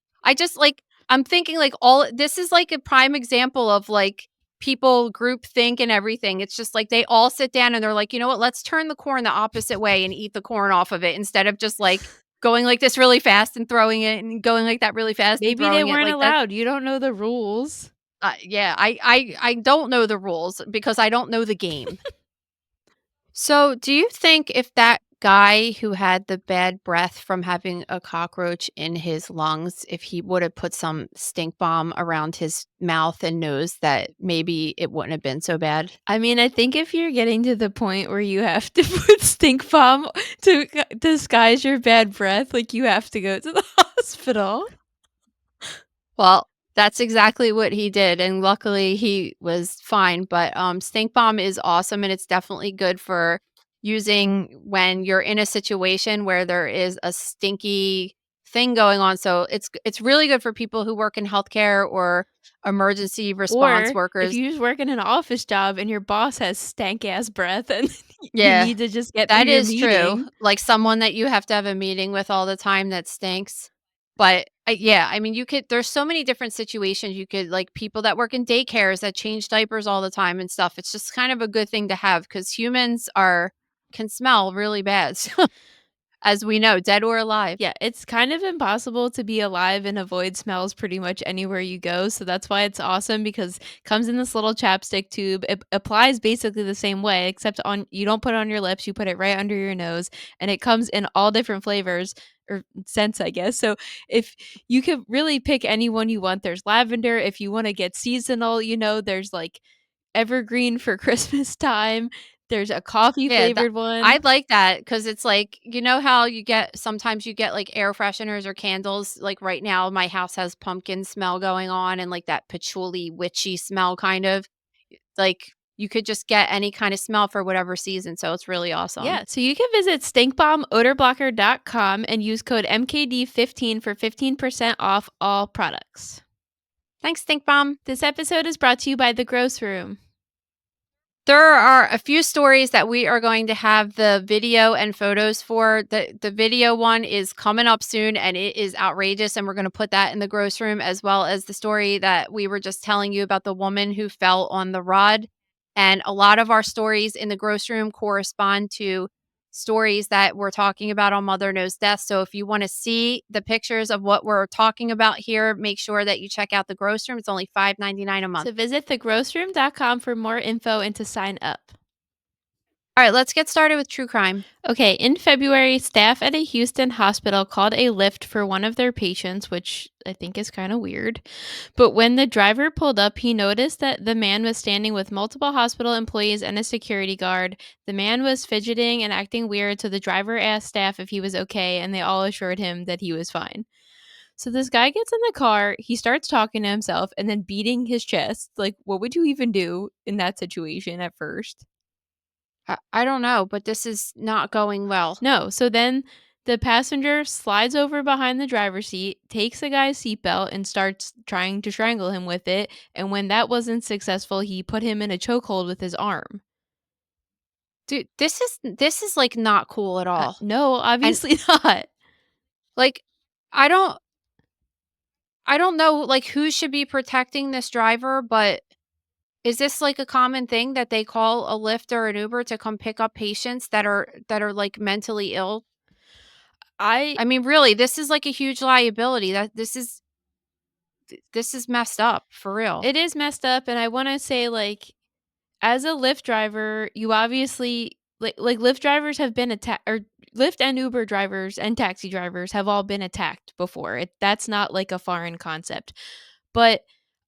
I'm thinking like this is like a prime example of like people group think and everything. It's just like they all sit down and they're like, you know what, let's turn the corn the opposite way and eat the corn off of it instead of just like going like this really fast and throwing it and going like that really fast. Maybe and they weren't like allowed. You don't know the rules. Yeah, I don't know the rules because I don't know the game. So do you think if that guy who had the bad breath from having a cockroach in his lungs, if he would have put some StinkBalm around his mouth and nose, that maybe it wouldn't have been so bad? I mean, I think if you're getting to the point where you have to put StinkBalm to disguise your bad breath, like you have to go to the hospital. Well, that's exactly what he did, and luckily he was fine. But StinkBalm is awesome, and it's definitely good for using when you're in a situation where there is a stinky thing going on. So it's really good for people who work in healthcare or emergency response workers. If you just work in an office job and your boss has stank ass breath and you need to just get that through your is meeting. true. Like someone that you have to have a meeting with all the time that stinks. But I mean, there's so many different situations you could, like people that work in daycares that change diapers all the time and stuff. It's just kind of a good thing to have because humans can smell really bad. As we know, dead or alive. Yeah, it's kind of impossible to be alive and avoid smells pretty much anywhere you go. So that's why it's awesome because it comes in this little chapstick tube. It applies basically the same way, except you don't put it on your lips, you put it right under your nose, and it comes in all different flavors or scents, I guess. So if you could really pick any one you want, there's lavender. If you want to get seasonal, there's like evergreen for Christmas time. There's a coffee Yeah, flavored one. I'd like that because it's like, you know how sometimes you get like air fresheners or candles. Like right now, my house has pumpkin smell going on and like that patchouli witchy smell kind of. Like you could just get any kind of smell for whatever season. So it's really awesome. Yeah, so you can visit stinkbalmodor.com and use code MKD15 for 15% off all products. Thanks, Stink Bomb. This episode is brought to you by The Gross Room. There are a few stories that we are going to have the video and photos for. The video one is coming up soon and it is outrageous, and we're going to put that in the gross room, as well as the story that we were just telling you about the woman who fell on the rod. And a lot of our stories in the gross room correspond to stories that we're talking about on Mother Knows Death. So if you want to see the pictures of what we're talking about here, make sure that you check out the gross room. It's only $5.99 a month. So visit thegrossroom.com for more info and to sign up. All right, let's get started with true crime. Okay, in February, staff at a Houston hospital called a Lyft for one of their patients, which I think is kind of weird. But when the driver pulled up, he noticed that the man was standing with multiple hospital employees and a security guard. The man was fidgeting and acting weird, so the driver asked staff if he was okay, and they all assured him that he was fine. So this guy gets in the car, he starts talking to himself and then beating his chest. Like, what would you even do in that situation at first? I don't know, but this is not going well. No. So then the passenger slides over behind the driver's seat, takes the guy's seatbelt, and starts trying to strangle him with it. And when that wasn't successful, he put him in a chokehold with his arm. Dude, this is like not cool at all. No, obviously not. Like I don't know like who should be protecting this driver, but is this like a common thing that they call a Lyft or an Uber to come pick up patients that are like mentally ill? I mean, really, this is like a huge liability. That this is messed up for real. It is messed up, and I want to say, like, as a Lyft driver, you obviously like Lyft drivers have been attacked, or Lyft and Uber drivers and taxi drivers have all been attacked before. That's not like a foreign concept. But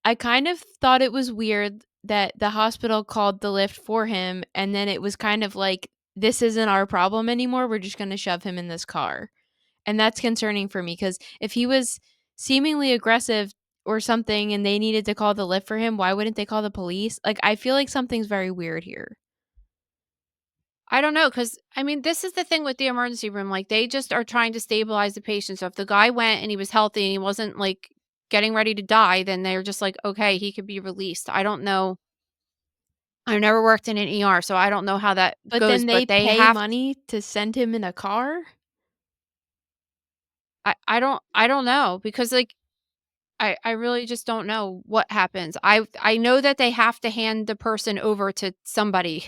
I kind of thought it was weird that the hospital called the Lyft for him, and then it was kind of like, this isn't our problem anymore. We're just going to shove him in this car. And that's concerning for me, because if he was seemingly aggressive or something and they needed to call the Lyft for him, why wouldn't they call the police? Like, I feel like something's very weird here. I don't know, because I mean, this is the thing with the emergency room. Like, they just are trying to stabilize the patient. So if the guy went and he was healthy and he wasn't like getting ready to die, then they're just like, okay, he could be released. I don't know. I've never worked in an ER, so I don't know how that But goes. then they But they pay have. money to send him in a car? I don't know, because like I really just don't know what happens. I know that they have to hand the person over to somebody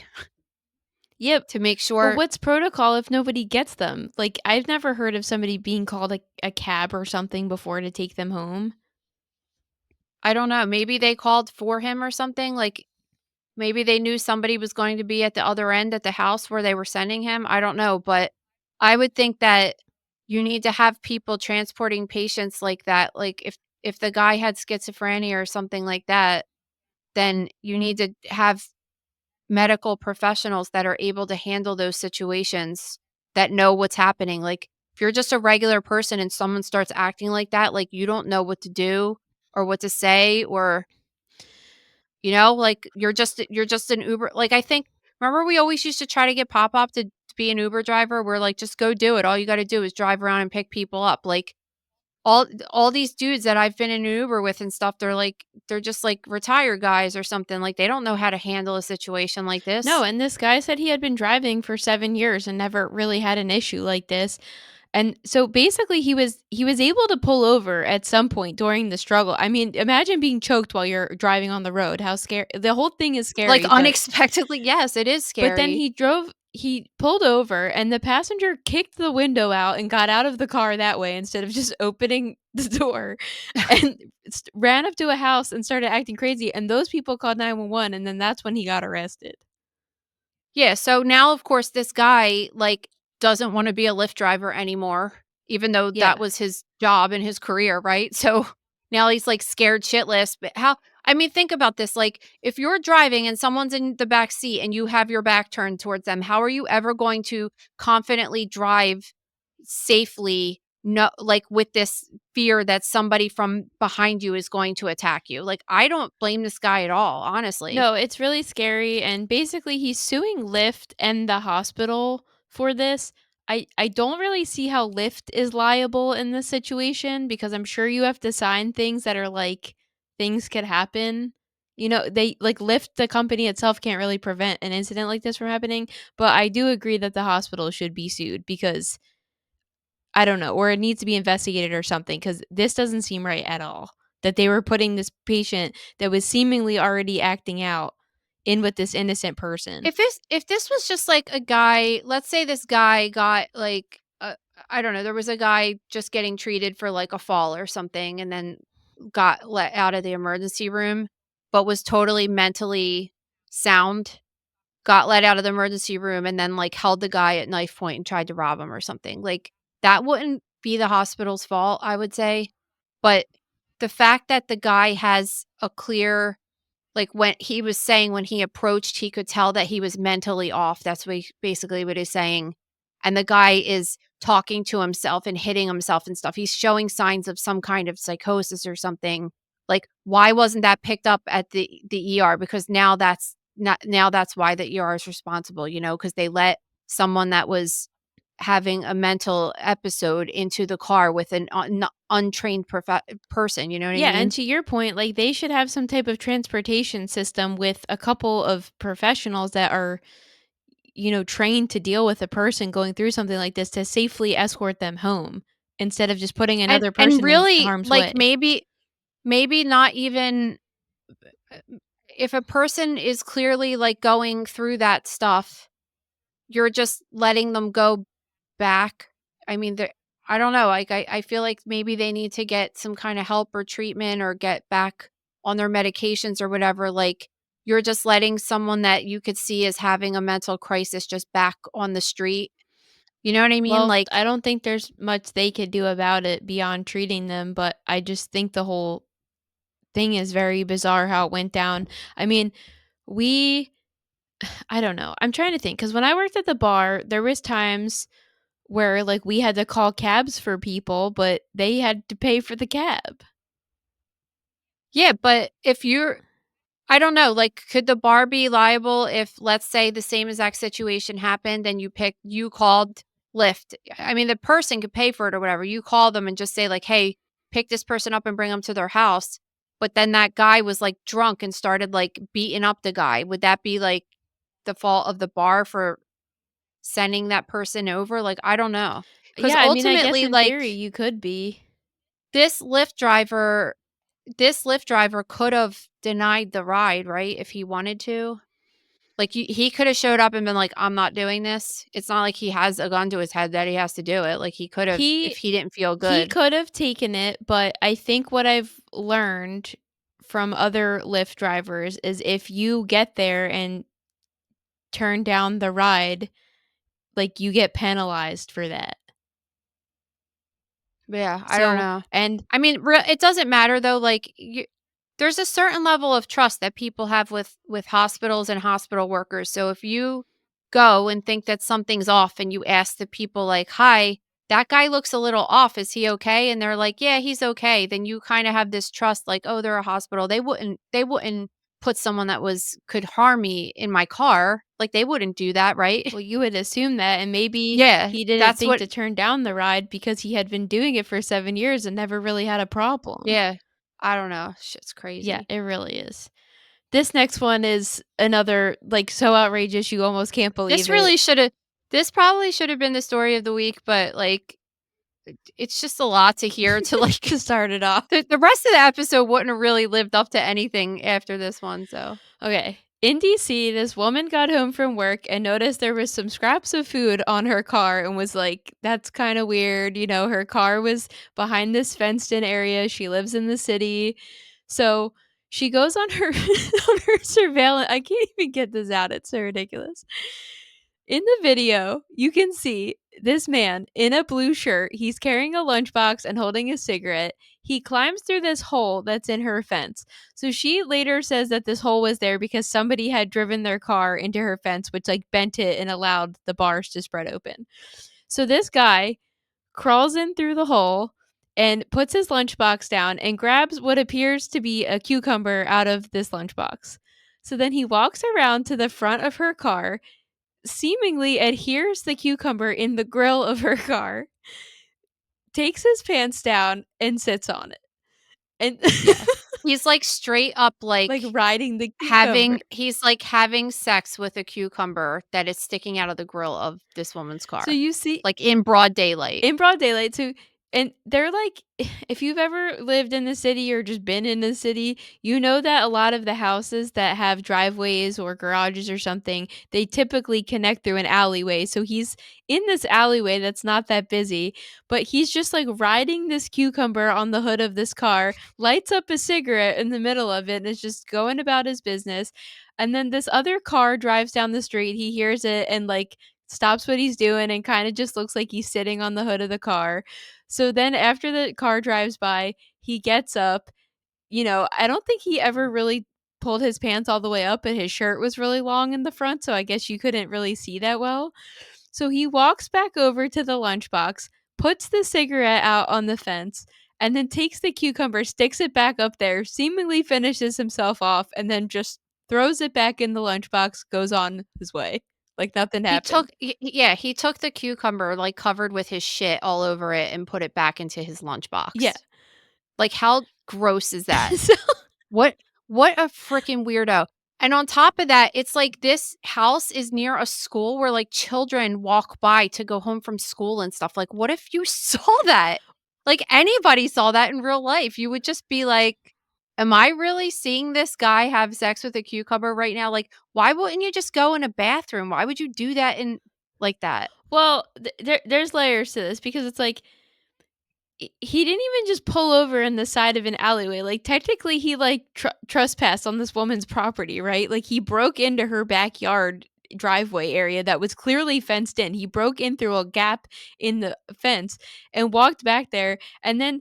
Yep. to make But sure. what's protocol if nobody gets them? Like, I've never heard of somebody being called a cab or something before to take them home. I don't know. Maybe they called for him or something. Like maybe they knew somebody was going to be at the other end at the house where they were sending him. I don't know, but I would think that you need to have people transporting patients like that. Like if the guy had schizophrenia or something like that, then you need to have medical professionals that are able to handle those situations, that know what's happening. Like if you're just a regular person and someone starts acting like that, like you don't know what to do or what to say, or like you're just an Uber. Like I think, remember we always used to try to get Pop to be an Uber driver. We're like, just go do it. All you got to do is drive around and pick people up. Like all these dudes that I've been in an Uber with and stuff, they're just like retired guys or something. Like they don't know how to handle a situation like this. No, and this guy said he had been driving for 7 years and never really had an issue like this. And so basically he was able to pull over at some point during the struggle. I mean, imagine being choked while you're driving on the road. How scary. The whole thing is scary. Like unexpectedly, yes, it is scary. But then he pulled over and the passenger kicked the window out and got out of the car that way instead of just opening the door, and ran up to a house and started acting crazy. And those people called 911, and then that's when he got arrested. Yeah, so now of course this guy like doesn't want to be a Lyft driver anymore, even though Yeah. that was his job and his career, right? So now he's like scared shitless. But how I mean, think about this. Like, if you're driving and someone's in the back seat and you have your back turned towards them, how are you ever going to confidently drive safely? No, like with this fear that somebody from behind you is going to attack you. Like, I don't blame this guy at all, honestly. No, it's really scary, and basically he's suing Lyft and the hospital for this. I don't really see how Lyft is liable in this situation because I'm sure you have to sign things that are like things could happen. You know, they like Lyft, the company itself can't really prevent an incident like this from happening, but I do agree that the hospital should be sued because I don't know, or it needs to be investigated or something because this doesn't seem right at all. That they were putting this patient that was seemingly already acting out in with this innocent person. If this was just like a guy, let's say this guy got like I don't know, there was a guy just getting treated for like a fall or something and then got let out of the emergency room but was totally mentally sound, got let out of the emergency room and then like held the guy at knife point and tried to rob him or something. Like that wouldn't be the hospital's fault, I would say. But the fact that the guy has a clear like, when he was saying when he approached, he could tell that he was mentally off. That's basically what he's saying. And the guy is talking to himself and hitting himself and stuff. He's showing signs of some kind of psychosis or something. Like, why wasn't that picked up at the ER? Because now that's why the ER is responsible, because they let someone that was having a mental episode into the car with an untrained person, you know what I Yeah, and mean? to your point, like they should have some type of transportation system with a couple of professionals that are, trained to deal with a person going through something like this to safely escort them home instead of just putting And another and person in really, harm's like, way. maybe not even if a person is clearly, like, going through that stuff, you're just letting them go back. I mean, I don't know, like, I feel like maybe they need to get some kinda help or treatment or get back on their medications or whatever, like, you're just letting someone that you could see as having a mental crisis just back on the street. You know what I mean? Well, Like, I don't think there's much they could do about it beyond treating them, but I just think the whole thing is very bizarre how it went down. I mean, we I don't know. I'm trying to think cuz when I worked at the bar, there was times where like we had to call cabs for people, but they had to pay for the cab. yeah, but if you're I don't know, like, could the bar be liable if, let's say, the same exact situation happened and you called Lyft? I mean, the person could pay for it or whatever. You call them and just say, like, "Hey, pick this person up and bring them to their house." But then that guy was, like, drunk and started, like, beating up the guy. Would that be, like, the fault of the bar for sending that person over? Like, I don't know, because Yeah, I mean, I guess ultimately, in theory like, you could be. this Lyft driver this Lyft driver could have denied the ride, right, if he wanted to? Like, he coulda showed up and been like, "I'm not doing this." It's not like he has a gun to his head that he has to do it. Like, he could've if He he didn't feel he good. could have taken it, but I think what I've learned from other Lyft drivers is if you get there and turn down the ride, like you get penalized for that. Yeah, I don't So, know. and I mean, it doesn't matter though, like, there's a certain level of trust that people have with hospitals and hospital workers. So if you go and think that something's off and you ask the people like, "Hi, that guy looks a little off. Is he okay?" And they're like, "Yeah, he's okay." Then you kind of have this trust like, "Oh, they're a hospital. They wouldn't put someone that was could harm me in my car. Like they wouldn't do that, right?" well, you would assume that, and maybe Yeah, he didn't that's think what to turn down the ride because he had been doing it for 7 years and never really had a problem. yeah. I don't know. Shit's Yeah, crazy. it really is. This next one is another, like, so outrageous you almost can't This believe it. really shoulda this probably should have been the story of the week, but, like, it's just a lot to hear to, like To start it off. the rest of the episode wouldn't have really lived up to anything after this one, so Okay. In DC, this woman got home from work and noticed there was some scraps of food on her car and was like, that's kind of weird. Her car was behind this fenced in area. She lives in the city. So she goes on her on her surveillance. I can't even get this out. It's so ridiculous. In the video, you can see this man in a blue shirt, he's carrying a lunchbox and holding a cigarette. He climbs through this hole that's in her fence. So she later says that this hole was there because somebody had driven their car into her fence, which like bent it and allowed the bars to spread open. So this guy crawls in through the hole and puts his lunchbox down and grabs what appears to be a cucumber out of this lunchbox. So then he walks around to the front of her car, seemingly adheres the cucumber in the grill of her car, takes his pants down, and sits on it. And Yeah. He's like straight up like riding the cucumber. having sex with a cucumber that is sticking out of the grill of this woman's car. So you see Like in broad daylight. in broad daylight. So, and they're like, if you've ever lived in the city or just been in the city, you know that a lot of the houses that have driveways or garages or something, they typically connect through an alleyway. So he's in this alleyway that's not that busy, but he's just like riding this cucumber on the hood of this car, lights up a cigarette in the middle of it, and is just going about his business. And then this other car drives down the street. He hears it and like stops what he's doing and kind of just looks like he's sitting on the hood of the car. So then after the car drives by, he gets up. I don't think he ever really pulled his pants all the way up, but his shirt was really long in the front, so I guess you couldn't really see that well. So he walks back over to the lunchbox, puts the cigarette out on the fence, and then takes the cucumber, sticks it back up there, seemingly finishes himself off, and then just throws it back in the lunchbox, goes on his way. Like nothing happened. He took the cucumber like covered with his shit all over it and put it back into his lunchbox. Yeah. Like how gross is that? So What a freaking weirdo. And on top of that, it's like this house is near a school where like children walk by to go home from school and stuff. Like, what if you saw that? Like anybody saw that in real life, you would just be like, am I really seeing this guy have sex with a cucumber right now? Like, why wouldn't you just go in a bathroom? Why would you do that in like that? well, there's layers to this because it's like he didn't even just pull over in the side of an alleyway. Like technically, he like trespassed on this woman's property, right? Like he broke into her backyard driveway area that was clearly fenced in. He broke in through a gap in the fence and walked back there, and then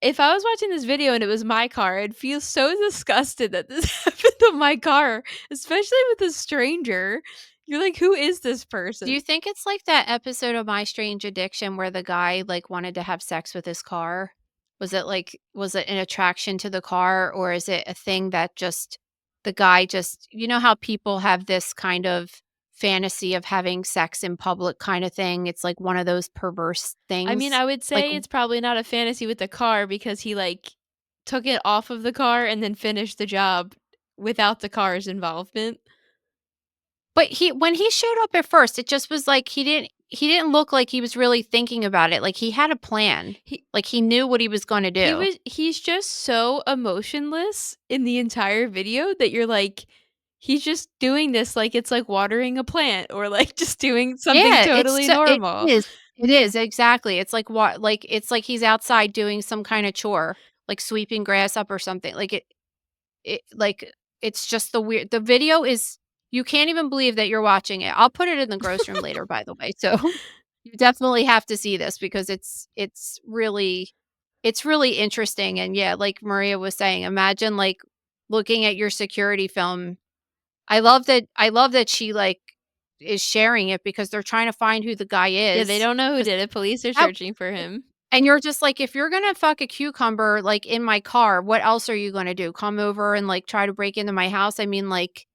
if I was watching this video and it was my car, I'd feel so disgusted that this happened to my car, especially with a stranger. You're like, who is this person? Do you think it's like that episode of My Strange Addiction where the guy like wanted to have sex with his car? Was it an attraction to the car, or is it a thing that just the guy just, you know how people have this kind of fantasy of having sex in public kind of thing? It's like one of those perverse things. I mean, I would Like, say it's probably not a fantasy with the car because he like took it off of the car and then finished the job without the car's involvement. but when he showed up at first, it just was like he didn't look like he was really thinking about it. Like he had a plan. He knew what he was going to do. He's just so emotionless in the entire video that you're like, he's just doing this like it's like watering a plant or like just doing something totally normal. It is, exactly. It's like what it's like he's outside doing some kind of chore, like sweeping grass up or something. It's just the video is you can't even believe that you're watching it. I'll put it in the gross room later, by the way. So you definitely have to see this because it's really interesting. And yeah, like Maria was saying, imagine like looking at your security film. I love that she like is sharing it because they're trying to find who the guy is. Yeah, they don't know who did it. Police are searching for him. And you're just like, if you're gonna fuck a cucumber like in my car, what else are you gonna do? Come over and like try to break into my house? I mean, like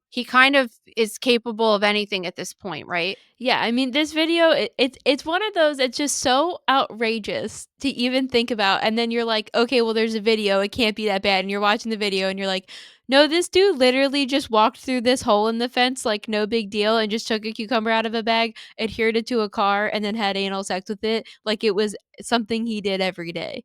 he kind of is capable of anything at this point, right? Yeah, I mean, this video, it's one of those, it's just so outrageous to even think about. And then you're like, okay, well, there's a video. It can't be that bad. And you're watching the video and you're like, no, this dude literally just walked through this hole in the fence, like no big deal, and just took a cucumber out of a bag, adhered it to a car, and then had anal sex with it. Like it was something he did every day.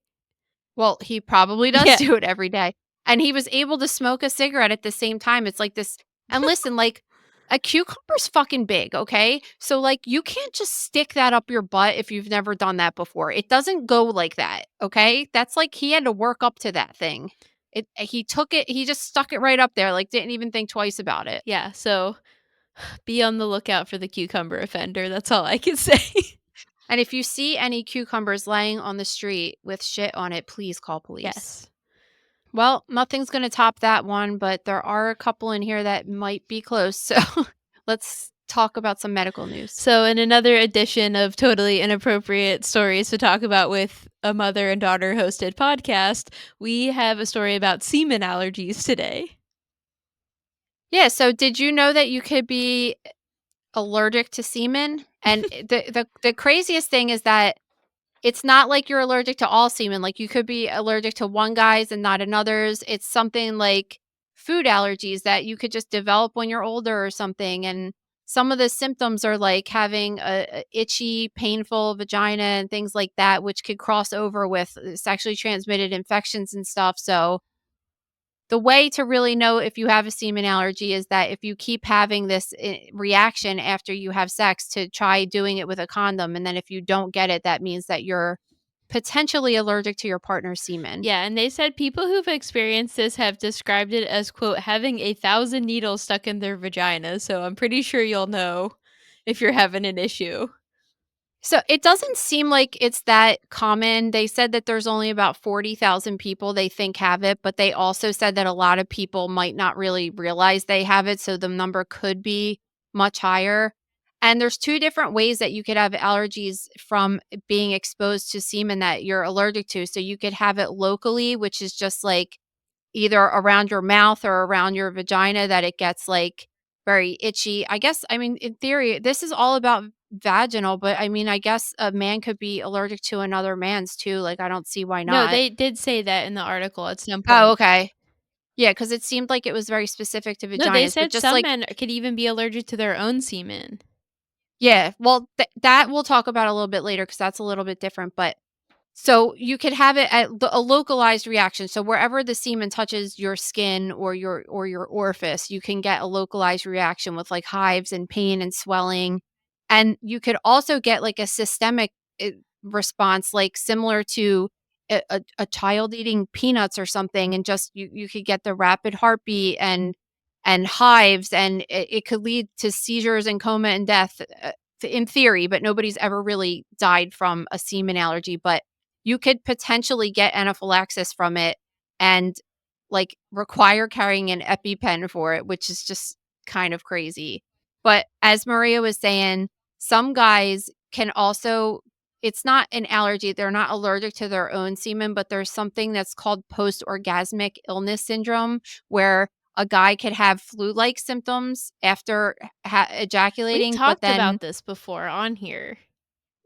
Well, he probably does Yeah. do it every day. And he was able to smoke a cigarette at the same time. It's like this. And listen, like a cucumber's fucking big, okay? So like you can't just stick that up your butt if you've never done that before. It doesn't go like that, okay? That's like he had to work up to that thing. He took it, he just stuck it right up there, like didn't even think twice about it. Yeah, so Be on the lookout for the cucumber offender. That's all I can say. And if you see any cucumbers laying on the street with shit on it, please call police. Yes. Well, nothing's going to top that one, but there are a couple in here that might be close. So let's talk about some medical news. So, in another edition of totally inappropriate stories to talk about with a mother and daughter hosted podcast, we have a story about semen allergies today. Yeah. So, did you know that you could be allergic to semen? And the craziest thing is that it's not like you're allergic to all semen. Like you could be allergic to one guy's and not another's. It's something like food allergies that you could just develop when you're older or something. And some of the symptoms are like having a itchy, painful vagina and things like that, which could cross over with sexually transmitted infections and stuff. So the way to really know if you have a semen allergy is that if you keep having this reaction after you have sex, to try doing it with a condom. And then if you don't get it, that means that you're potentially allergic to your partner's semen. Yeah, and they said people who've experienced this have described it as, quote, having 1,000 needles stuck in their vagina. So I'm pretty sure you'll know if you're having an issue. So it doesn't seem like it's that common. They said that there's only about 40,000 people they think have it, but they also said that a lot of people might not really realize they have it. So the number could be much higher. And there's two different ways that you could have allergies from being exposed to semen that you're allergic to. So you could have it locally, which is just like either around your mouth or around your vagina, that it gets like very itchy. I guess, I mean, in theory, this is all about vaginal, but I mean, I guess a man could be allergic to another man's too. Like, I don't see why No, not. they did say that in the article at some point. Oh, okay. Yeah, because it seemed like it was very specific to No, they vaginas, but said just some like, men could even be allergic to their own semen. yeah, well, that we'll talk about a little bit later because that's a little bit different. But so you could have it at a localized reaction. So wherever the semen touches your skin or your orifice, you can get a localized reaction with like hives and pain and swelling. And you could also get like a systemic response, like similar to a child eating peanuts or something, and just you could get the rapid heartbeat and hives, and it could lead to seizures and coma and death. In theory, but nobody's ever really died from a semen allergy. But you could potentially get anaphylaxis from it and like require carrying an EpiPen for it, which is just kind of crazy. But as Maria was saying, some guys can also, it's not an allergy. They're not allergic to their own semen, but there's something that's called post-orgasmic illness syndrome, where a guy could have flu-like symptoms after We ejaculating, but talked then about this before on here.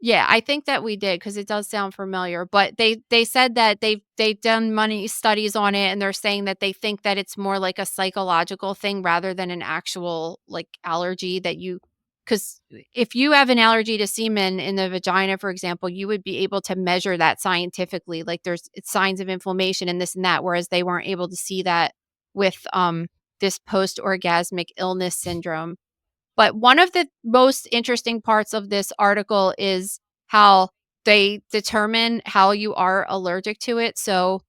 yeah, I think that we did because it does sound familiar. But they said that they've done many studies on it, and they're saying that they think that it's more like a psychological thing rather than an actual like allergy that you. Because if you have an allergy to semen in the vagina, for example, you would be able to measure that scientifically. Like there's signs of inflammation and this and that, whereas they weren't able to see that with this post-orgasmic illness syndrome. But one of the most interesting parts of this article is how they determine how you are allergic to it. So,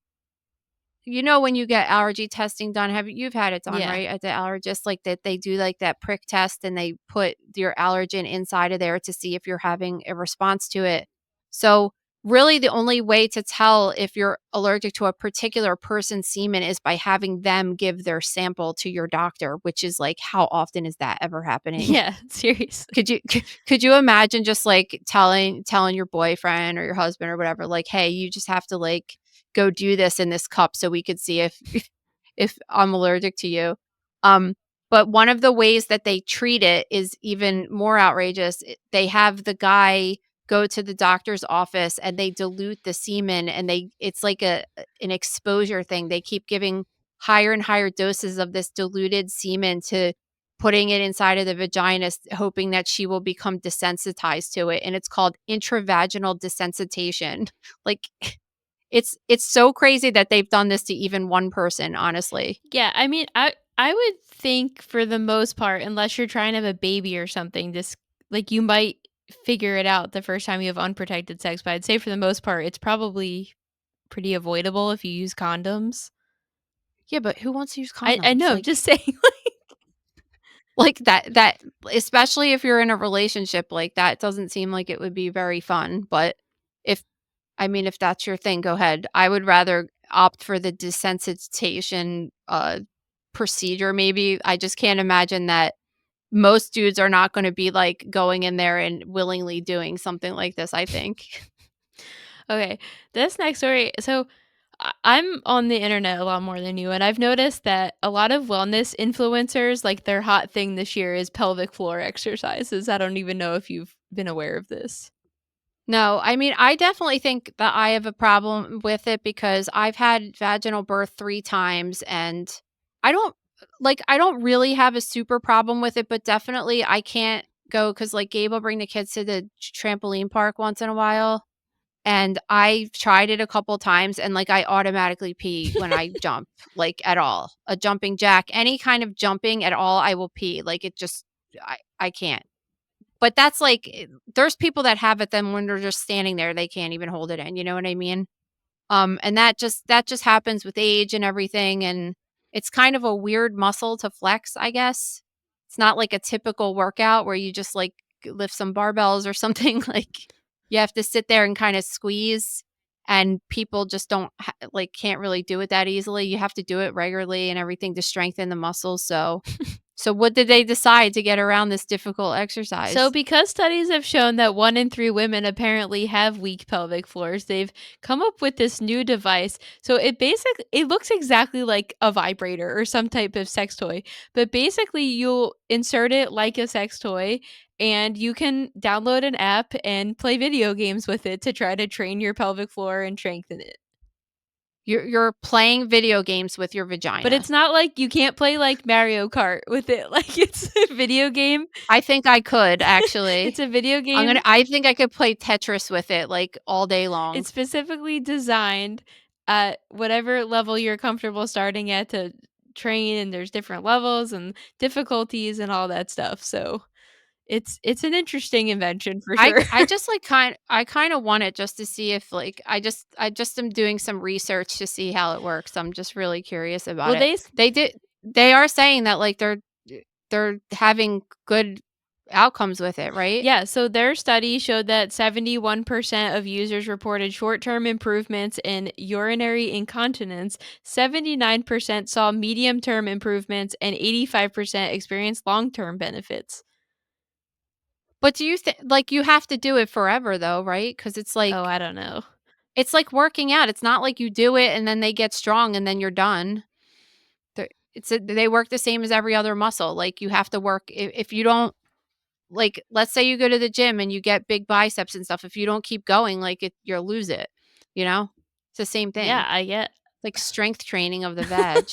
you know, when you get allergy testing done, you've had it done, Yeah. right? At the allergist, like that they do like that prick test and they put your allergen inside of there to see if you're having a response to it. So really the only way to tell if you're allergic to a particular person's semen is by having them give their sample to your doctor, which is like, how often is that ever happening? Yeah, seriously. Could you imagine just like telling your boyfriend or your husband or whatever, like, hey, you just have to like go do this in this cup so we could see if if I'm allergic to you. Um, but one of the ways that they treat it is even more outrageous. They have the guy go to the doctor's office and they dilute the semen, and it's like an exposure thing. They keep giving higher and higher doses of this diluted semen to putting it inside of the vagina, hoping that she will become desensitized to it. And it's called intravaginal desensitization. Like it's so crazy that they've done this to even one person, honestly. Yeah, I mean, I would think for the most part, unless you're trying to have a baby or something, this like you might figure it out the first time you have unprotected sex. But I'd say for the most part, it's probably pretty avoidable if you use condoms. Yeah, but who wants to use condoms? I know, I'm Like, just saying. Like that especially if you're in a relationship, like that doesn't seem like it would be very fun, but if I mean, if that's your thing, go ahead. I would rather opt for the desensitization procedure maybe. I just can't imagine that most dudes are not gonna be, like, going in there and willingly doing something like this, I think. Okay, this next story. So I'm on the internet a lot more than you, and I've noticed that a lot of wellness influencers, like their hot thing this year is pelvic floor exercises. I don't even know if you've been aware of this. No, I mean, I definitely think that I have a problem with it because I've had vaginal birth 3 times, and I don't I don't really have a super problem with it, but definitely I can't go because like, Gabe will bring the kids to the trampoline park once in a while, and I've tried it a couple times, and, like, I automatically pee when I jump, like, at all. A jumping jack, any kind of jumping at all, I will pee, like, it just I can't. But that's, like, there's people that have it then when they're just standing there, they can't even hold it in, you know what I mean? And that just happens with age and everything, and it's kind of a weird muscle to flex, I guess. It's not like a typical workout where you just, like, lift some barbells or something, like, you have to sit there and kinda squeeze, and people just don't can't really do it that easily. You have to do it regularly and everything to strengthen the muscles, so what did they decide to get around this difficult So, exercise? because studies have shown that 1 in 3 women apparently have weak pelvic floors, they've come up with this new device. So, it looks exactly like a vibrator or some type of sex toy, but basically you'll insert it like a sex toy and you can download an app and play video games with it to try to train your pelvic floor and strengthen it. You're playing video games with your But vagina. it's not like you can't play like Mario Kart with it. Like it's a video game. I think I could It's actually. a video game. I think I could play Tetris with it, like, all day long. It's specifically designed at whatever level you're comfortable starting at to train, and there's different levels and difficulties and all that stuff. So it's an interesting invention for sure. I just, like, I kinda want it just to see if, like I just am doing some research to see how it works. I'm just really curious about Well, it. They are saying that, like, they're having good outcomes with it, right? yeah, so their study showed that 71% of users reported short-term improvements in urinary incontinence, 79% saw medium-term improvements, and 85% experienced long-term benefits. But do you think like, you have to do it forever though, right? Because Oh, I don't know. it's like working out. It's not like you do it and then they get strong and then you're done. They work the same as every other muscle. Like, you have to work if you don't like, let's say you go to the gym and you get big biceps and stuff, if you don't keep going, like, you'll lose it, you know? It's the same Yeah, thing. I get. Like strength training of the veg.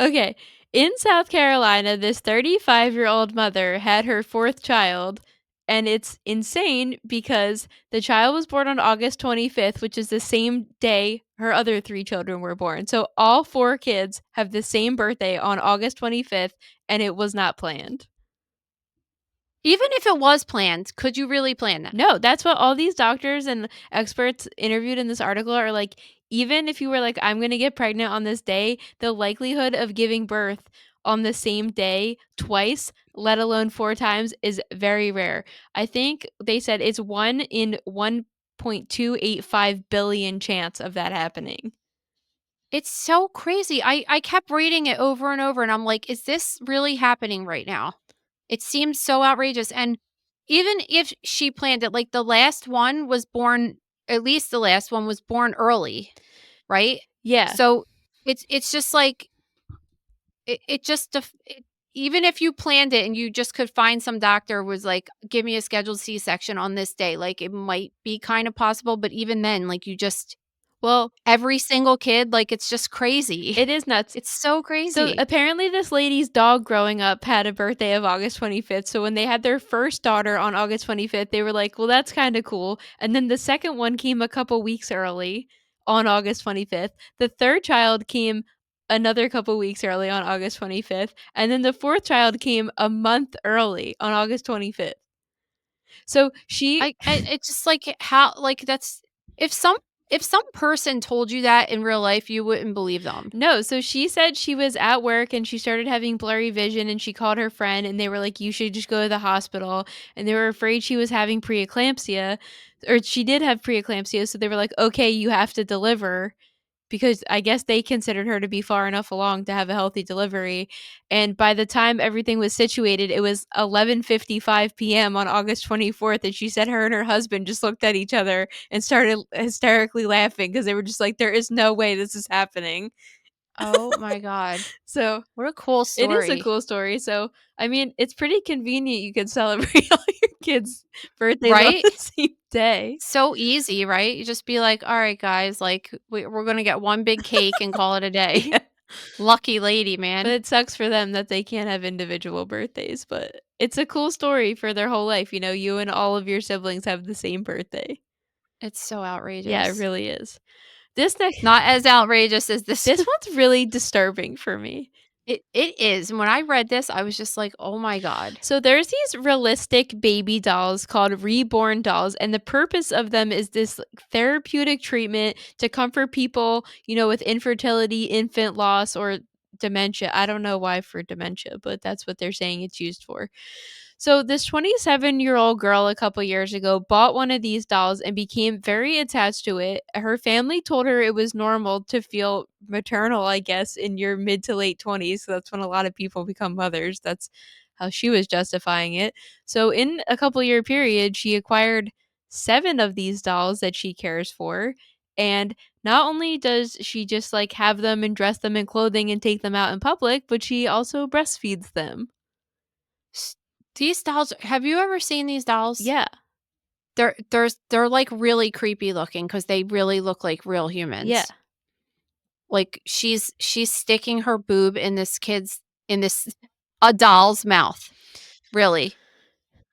Okay. In South Carolina, this 35-year-old mother had her fourth child, and it's insane because the child was born on August 25th, which is the same day her other 3 children were born. So all 4 kids have the same birthday on August 25th, and it was not planned. Even if it was planned, could you really plan that? No, that's what all these doctors and experts interviewed in this article are like. Even if you were like, I'm going to get pregnant on this day, the likelihood of giving birth on the same day twice, let alone 4 times, is very rare. I think they said it's 1 in 1.285 billion chance of that happening. It's so crazy. I kept reading it over and over, and I'm like, "Is this really happening right now?" It seems so outrageous, and even if she planned it, like, the last one was born at least the last one was born early, right? Yeah. So, it's just like it just even if you planned it and you just could find some doctor was like, "Give me a scheduled C-section on this day," like, it might be kind of possible, but even then, like, you just Well, every single kid, like, it's just crazy. it is nuts. It's so So crazy. apparently this lady's dog growing up had a birthday of August 25th. So when they had their first daughter on August 25th, they were like, "Well, that's kind of cool." And then the second one came a couple weeks early on August 25th. The third child came another couple weeks early on August 25th, and then the fourth child came a month early on August 25th. So she I it's just like how like that's if some if some person told you that in real life, you wouldn't believe them. No, so she said she was at work and she started having blurry vision and she called her friend and they were like, you should just go to the hospital. And they were afraid she was having preeclampsia, or she did have preeclampsia. So they were like, okay, you have to deliver, because I guess they considered her to be far enough along to have a healthy delivery. And by the time everything was situated, it was 11:55 p.m. on August 24th, and she said her and her husband just looked at each other and started hysterically laughing because they were just like, there is no way this is happening. Oh my god. So What a cool it is a story. cool story. So I mean, it's pretty convenient you could celebrate all your kids' birthdays on Right? the same day. So easy, right? You just be like, "All right, guys, like we're gonna get one big cake and call it a day." Yeah. Lucky lady, But man. it sucks for them that they can't have individual birthdays, but it's a cool story for their whole life. You know, you and all of your siblings have the same birthday. It's so Yeah, it outrageous. really is. This next Not as outrageous as this. this one's really disturbing for me. It is. And when I read this, I was just like, "Oh my god." So there's these realistic baby dolls called Reborn dolls, and the purpose of them is this like, therapeutic treatment to comfort people, you know, with infertility, infant loss, or dementia. I don't know why for dementia, but that's what they're saying it's used for. So this 27-year-old girl a couple years ago bought one of these dolls and became very attached to it. Her family told her it was normal to feel maternal, I guess, in your mid to late 20s. So that's when a lot of people become mothers. That's how she was justifying it. So in a couple year period, she acquired 7 of these dolls that she cares for. And not only does she just like have them and dress them in clothing and take them out in public, but she also breastfeeds them. S- These dolls, have you ever seen these dolls? Yeah. They're like really creepy looking because they really look like real Yeah. humans. Like she's sticking her boob in this a doll's mouth. Really.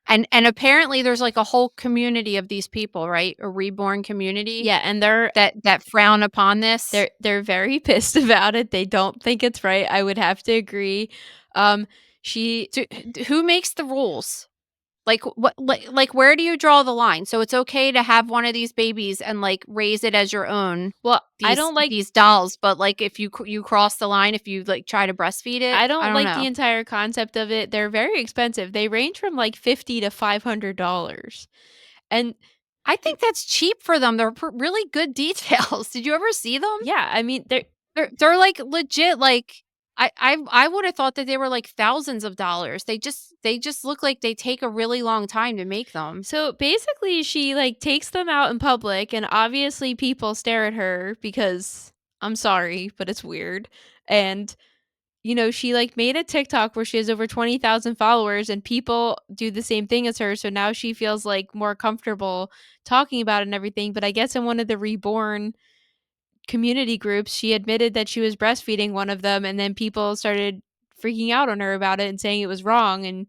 And apparently there's like a whole community of these people, right? A reborn community Yeah, and they're that frown upon this. they're very pissed about it. They don't think it's right. I would have to agree. Um she Do, who makes the rules? Like what like where do you draw the line? So it's okay to have one of these babies and like raise it as your own, well, I don't like these dolls, but like if you cross the line, if you like try to breastfeed it, I I don't don't like the know. entire concept of it. They're very expensive. They range from like 50 to $500. And I think that's cheap for them. They're really good details. Did you ever see them? yeah, I mean They're like legit. Like I would have thought that they were like thousands of dollars. They just look like they take a really long time to make them. so basically she like takes them out in public and obviously people stare at her because I'm sorry, but it's weird. And you know, she like made a TikTok where she has over 20,000 followers and people do the same thing as her. So now she feels like more comfortable talking about it and everything. But I guess in one of the Reborn community groups, she admitted that she was breastfeeding one of them. And then people started freaking out on her about it and saying it was wrong. And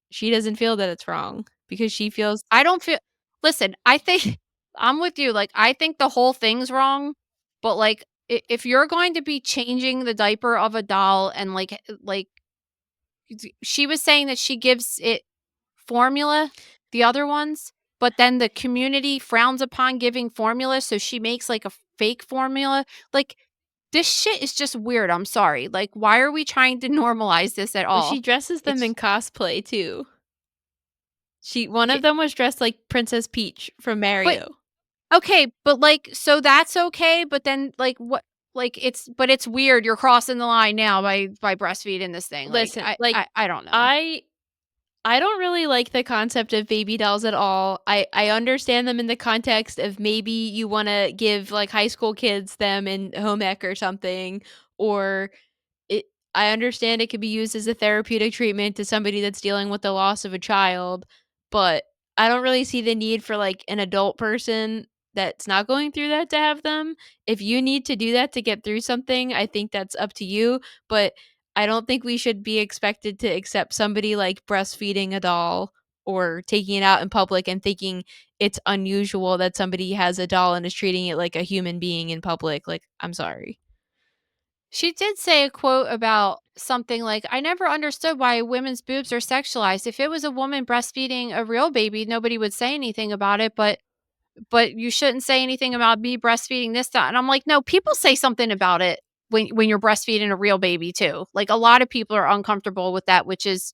she doesn't feel that it's wrong because she feels, I don't feel Listen, I think I'm with you, like, I think the whole thing's wrong, but, like, I if you're going to be changing the diaper of a doll and, like, she was saying that she gives it formula, the other ones, but then the community frowns upon giving formula, so she makes, like, a fake formula. Like, this shit is just weird, I'm sorry. Like, why are we trying to normalize this at well, she all? dresses them It's in cosplay too. One of them was dressed like Princess Peach from but Mario. okay, but, like, so that's okay, but then, like, what like, it's weird, you're crossing the line now by breastfeeding this thing, like, Listen, I like I I don't know. I I don't really like the concept of baby dolls at all. I understand them in the context of maybe you want to give like high school kids them in home ec or something, or it I understand it could be used as a therapeutic treatment to somebody that's dealing with the loss of a child, but I don't really see the need for like an adult person that's not going through that to have them. If you need to do that to get through something, I think that's up to you, but I don't think we should be expected to accept somebody like breastfeeding a doll or taking it out in public and thinking it's unusual that somebody has a doll and is treating it like a human being in public. Like, I'm sorry. She did say a quote about something like, "I never understood why women's boobs are sexualized. If it was a woman breastfeeding a real baby, nobody would say anything about it, but you shouldn't say anything about me breastfeeding this, that. And I'm like, no, people say something about it when you're breastfeeding a real baby too. Like a lot of people are uncomfortable with that, which is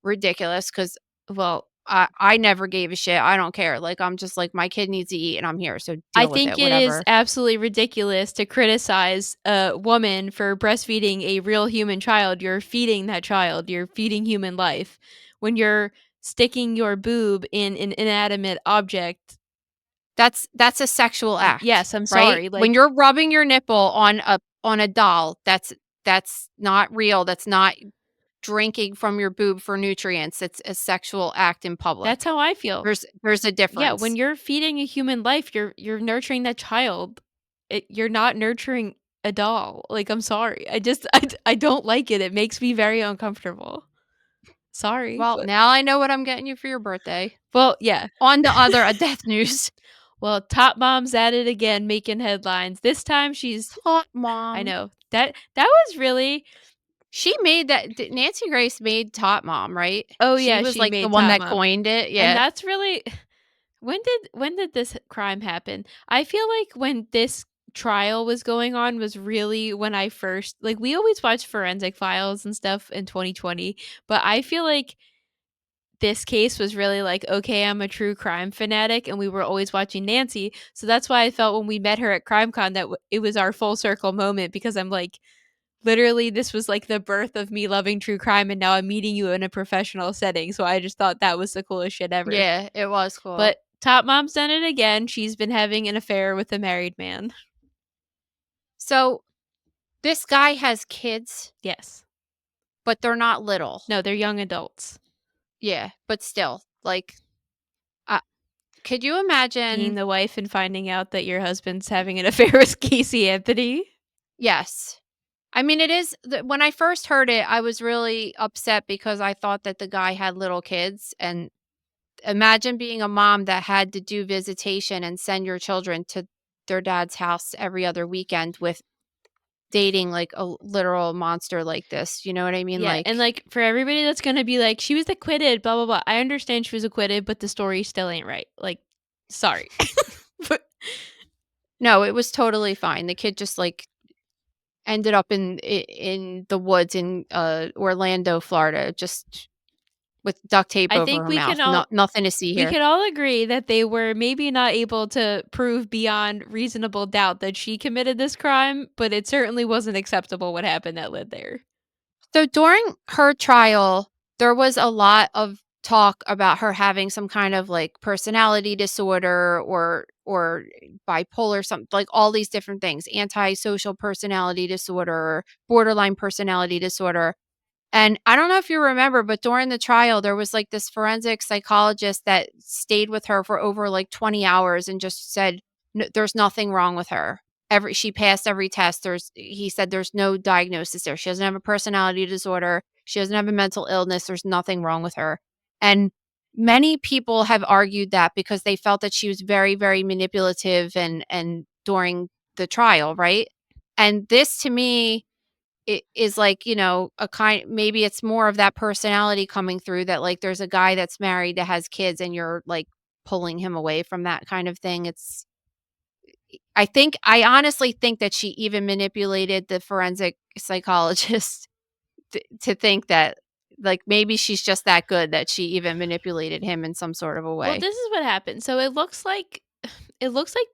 ridiculous because, well, I never gave a shit. I don't care. Like, I'm just like, my kid needs to eat and I'm here. So I deal with think it, it is whatever. absolutely ridiculous to criticize a woman for breastfeeding a real human child. You're feeding that child. You're feeding human life. When you're sticking your boob in an inanimate object, That's a sexual act, yes, I'm right? sorry. When Like, you're rubbing your nipple on a doll, that's not real. That's not drinking from your boob for nutrients. It's a sexual act in that's public. how I feel. There's a Yeah, when difference. you're feeding a human life, you're nurturing that child. You're not nurturing a doll. Like, I'm sorry. I don't like it. It makes me very uncomfortable. Sorry, Well, but now I know what I'm getting you for your birthday. well, yeah. On to other death news. Well, Top Mom's at it again, making headlines. This time she's Hot I mom. know. That was really She made that Nancy Grace made Top Mom, right? oh, She yeah, was she like the made one Top that Mom. coined it. And Yeah. that's really when did this crime happen? I feel like when this trial was going on was really when I first like, we always watch Forensic Files and stuff in 2020, but I feel like this case was really like, okay, I'm a true crime fanatic, and we were always watching Nancy, so that's why I felt when we met her at CrimeCon that it was our full circle moment because I'm like, literally, this was like the birth of me loving true crime, and now I'm meeting you in a professional setting, so I just thought that was the coolest shit ever. Yeah, it was cool. But Top Mom's done it again. She's been having an affair with a married man. So this guy has kids, Yes. but they're not little. No, they're young adults. Yeah, but still, like, could you Being imagine? the wife and finding out that your husband's having an affair with Casey Anthony. Yes. I mean, it is when I first heard it, I was really upset because I thought that the guy had little kids. And imagine being a mom that had to do visitation and send your children to their dad's house every other weekend with dating like a literal monster like this. You know what I mean? Yeah, and like for everybody that's gonna be like, she was acquitted, blah blah blah. I understand she was acquitted, but the story still ain't right. Like, sorry. But no, it was totally fine. The kid just like ended up in the woods in Orlando, Florida, just with duct tape I over think her mouth. Nothing to see we here. can all agree that they were maybe not able to prove beyond reasonable doubt that she committed this crime, but it certainly wasn't acceptable what happened that led there. So during her trial, there was a lot of talk about her having some kind of like personality disorder or bipolar, something like all these different things, antisocial personality disorder, borderline personality disorder. And I don't know if you remember, but during the trial, there was like this forensic psychologist that stayed with her for over like 20 hours and just said, there's nothing wrong with her. She passed every test. He said there's no diagnosis there. She doesn't have a personality disorder. She doesn't have a mental illness. There's nothing wrong with her. And many people have argued that because they felt that she was very, very manipulative and during the trial, right? And this to me, it is like, a kind maybe it's more of that personality coming through that like there's a guy that's married that has kids and you're like pulling him away from that kind of thing. I honestly think that she even manipulated the forensic psychologist to think that like maybe she's just that good that she even manipulated him in some sort of a Well, way. this is what happened. So it looks like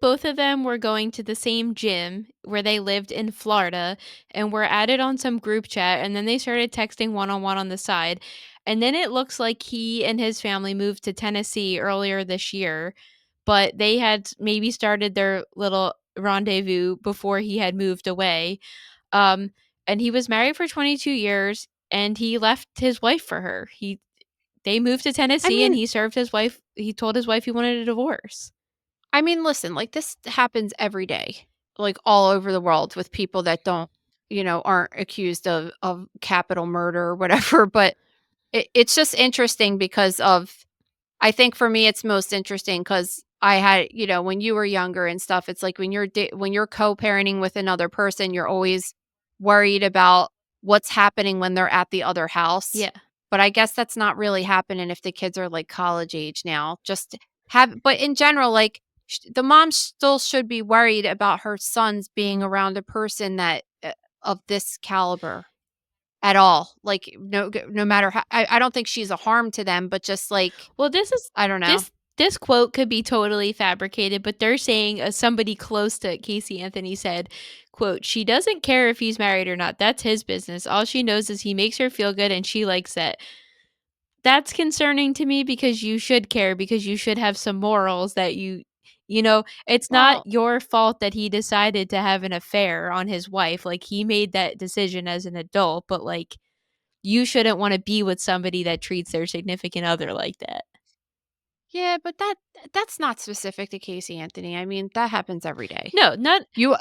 both of them were going to the same gym where they lived in Florida and were added on some group chat, and then they started texting one-on-one on the side. And then it looks like he and his family moved to Tennessee earlier this year, but they had maybe started their little rendezvous before he had moved away. Um, and he was married for 22 years and he left his wife for her. They moved to I Tennessee and mean, he told his wife he wanted a divorce. listen, like this happens every day, like all over the world with people that don't, aren't accused of capital murder or whatever. But it's just interesting because I think for me, it's most interesting because I had, when you were younger and stuff, it's like when you're co-parenting with another person, you're always worried about what's happening when they're at the other house. Yeah. But I guess that's not really happening if the kids are like college age now. But in general, like the mom still should be worried about her sons being around a person that of this caliber at all. Like no matter how, I don't think she's a harm to them, but just like, Well, I don't know. this quote could be totally fabricated, but they're saying somebody close to Casey Anthony said, quote, "She doesn't care if he's married or not. That's his business. All she knows is he makes her feel good and she likes that." That's concerning to me because you should care, because you should have some morals that it's not Well, your fault that he decided to have an affair on his wife. Like, he made that decision as an adult, but like, you shouldn't want to be with somebody that treats their significant other like that. yeah, but that's not specific to Casey Anthony. I mean, that happens every day. No, not You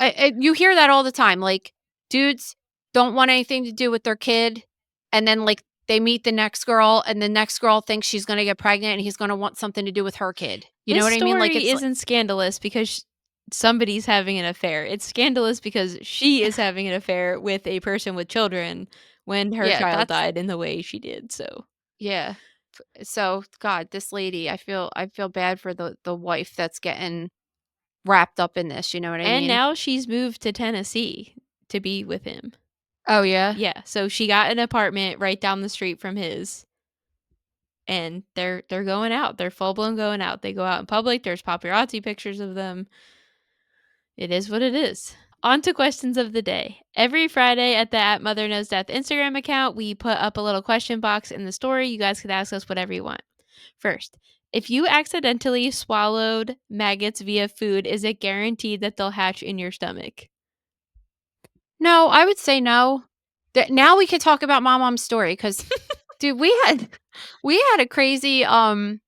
hear that all the time. Like, dudes don't want anything to do with their kid, and then like they meet the next girl, and the next girl thinks she's gonna get pregnant, and he's gonna want something to do with her kid. You know this what I mean? Like, story it's like, isn't scandalous because somebody's having an affair. It's scandalous because she is having an affair with a person with children when her yeah, child that's died in the way she did. So, yeah. So God, this lady, I feel bad for the wife that's getting wrapped up in this. You know what I and mean? now she's moved to Tennessee to be with him. Oh yeah. Yeah, so she got an apartment right down the street from his, and they're going out. They're full blown going out. They go out in public. There's paparazzi pictures of them. It is what it is. On to questions of the day. Every Friday at the @MotherKnowsDeath Instagram account, we put up a little question box in the story. You guys could ask us whatever you want. First, if you accidentally swallowed maggots via food, is it guaranteed that they'll hatch in your stomach? No, I would say no. Now we can talk about my mom's story because, dude, we had a crazy what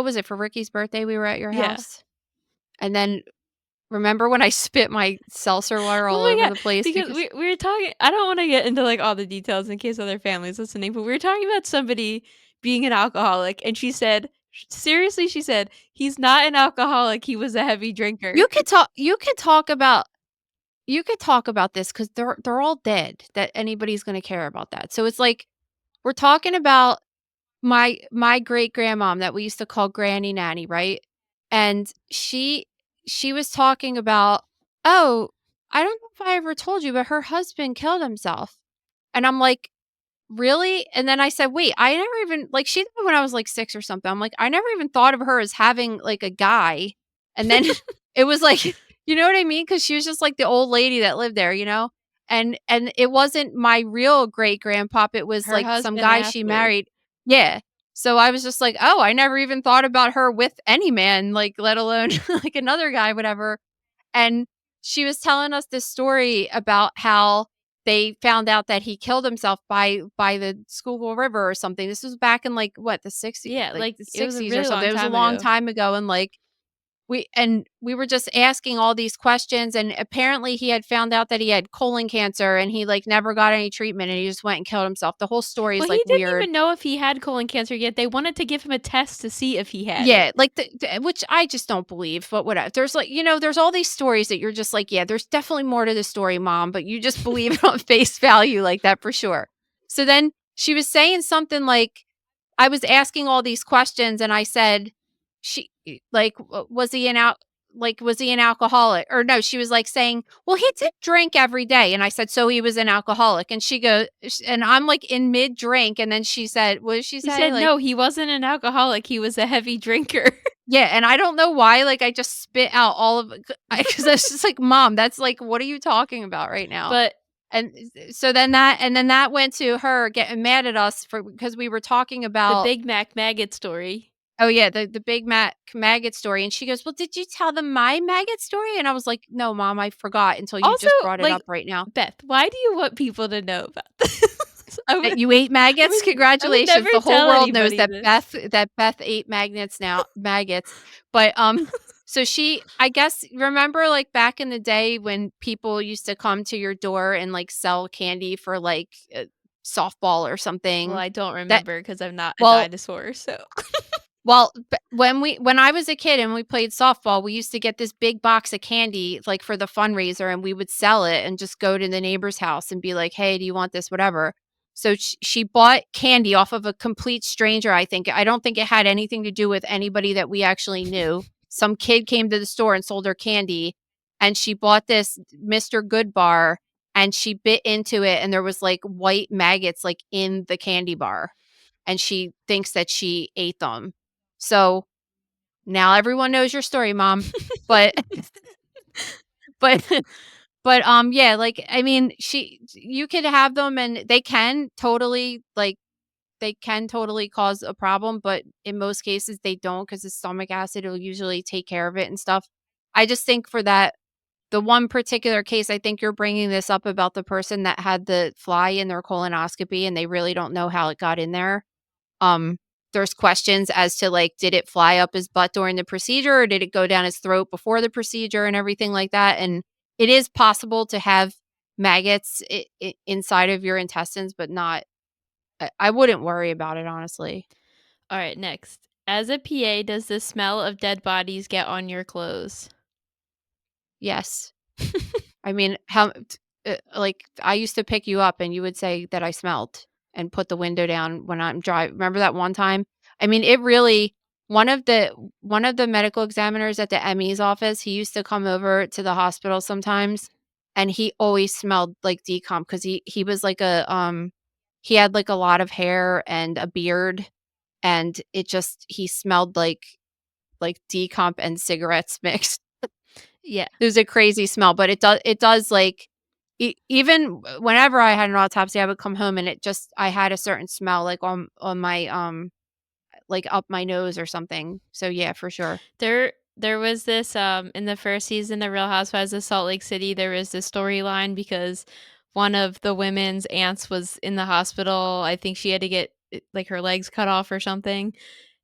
was it for Ricky's birthday? We were at your Yeah. house, and then remember when I spit my seltzer water all Oh my over god! the place Because we were talking. I don't want to get into like all the details in case other families listening, but we were talking about somebody being an alcoholic, and she said, seriously, she said he's not an alcoholic. He was a heavy drinker. you could talk about this because they're all dead. That anybody's going to care about that. So it's like we're talking about my great grandmom that we used to call Granny Nanny, right? And she was talking about, oh, I don't know if I ever told you, but her husband killed himself. And I'm like, really? And then I said, wait, I never even like she died when I was like 6 or something. I'm like, I never even thought of her as having like a guy. And then it was like, you know what I mean? Because she was just like the old lady that lived there, you know? And it wasn't my real great grandpop. It was Her like some husband guy she after. married. Yeah. So I was just like, oh, I never even thought about her with any man, like let alone like another guy, whatever. And she was telling us this story about how they found out that he killed himself by the Schuylkill River or something. This was back in like what, the 60s, Yeah, like like the it was a 60s or really something. long It was a time long ago. time ago, and like we were just asking all these questions, and apparently he had found out that he had colon cancer and he like never got any treatment and he just went and killed himself. The whole story is Well, like he didn't weird. even know if he had colon cancer yet. They wanted to give him a test to see if he had Yeah, it. like which I just don't believe, but whatever. There's like, there's all these stories that you're just like, yeah, there's definitely more to the story, mom, but you just believe it on face value like that for sure. So then she was saying something like, I was asking all these questions and I said, like, was he was he an alcoholic? Or no, she was like saying, well, he did drink every day. And I said, so he was an alcoholic. And she goes, and I'm like in mid drink. And then she said, what did she He say? said Like, no, he wasn't an alcoholic. He was a heavy drinker. yeah, and I don't know why, like, I just spit out all of it because I was just like, "Mom, that's like, what are you talking about right now?" But And so then that went to her getting mad at us for because we were talking the about, Big Mac maggot story. oh yeah, the Big Mac maggot story, and she goes, "Well, did you tell them my maggot story?" And I was like, "No, Mom, I forgot until you Also, just brought it like, up right now." Beth, why do you want people to know about this? That you ate maggots? I would never Congratulations. The whole tell world knows anybody that this. Beth ate maggots. But so I guess remember like back in the day when people used to come to your door and like sell candy for like softball or Well, something. I don't That remember because I'm not a well, dinosaur, so when I was a kid and we played softball, we used to get this big box of candy like for the fundraiser, and we would sell it and just go to the neighbor's house and be like, "Hey, do you want this? Whatever." So she bought candy off of a complete stranger. I don't think it had anything to do with anybody that we actually knew. some kid came to the store and sold her candy, and she bought this Mr. Good bar, and she bit into it, and there was like white maggots like in the candy bar, and she thinks that she ate them. So now everyone knows your story, Mom. But but yeah, like, I mean, you could have them, and they can totally cause a problem, but in most cases they don't, because the stomach acid will usually take care of it and stuff. I just think for the one particular case, I think you're bringing this up about the person that had the fly in their colonoscopy and they really don't know how it got in there. Um, there's questions as to, like, did it fly up his butt during the procedure, or did it go down his throat before the procedure and everything like that, and it is possible to have maggots inside of your intestines, but not I wouldn't worry about it, honestly. All right, next. As a PA, does the smell of dead bodies get on your clothes? Yes. I mean, like, I used to pick you up and you would say that I smelled and put the window down when I'm driving. Remember that one time? I mean, it really one of the medical examiners at the ME's office, he used to come over to the hospital sometimes, and he always smelled like decomp, because he was like he had like a lot of hair and a beard, and he smelled like decomp and cigarettes mixed. Yeah. It was a crazy smell, but it does, like, even whenever I had an autopsy, I would come home and I had a certain smell, like, on my, like, up my nose or something. So, yeah, for sure. There was this in the first season of Real Housewives of Salt Lake City, there was this storyline because one of the women's aunts was in the hospital. I think she had to get like her legs cut off or something.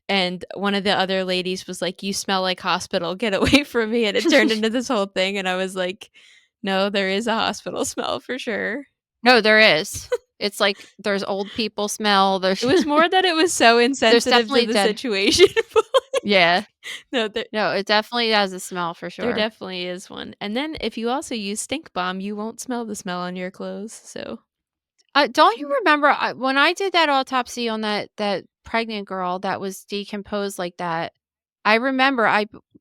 And one of the other ladies was like, "You smell like hospital. Get away from me." And it turned into this whole thing and I was like, "No, there is a hospital smell for sure." No, there is. It's like there's old people smell, It was more that it was so there's insensitive to definitely the dead. situation. But, like, Yeah. no, No, it definitely has a smell for there sure. definitely is one. And then if you also use StinkBalm, you won't smell the smell on your clothes. So Don't you remember, when I did that autopsy on that pregnant girl that was decomposed like that, I remember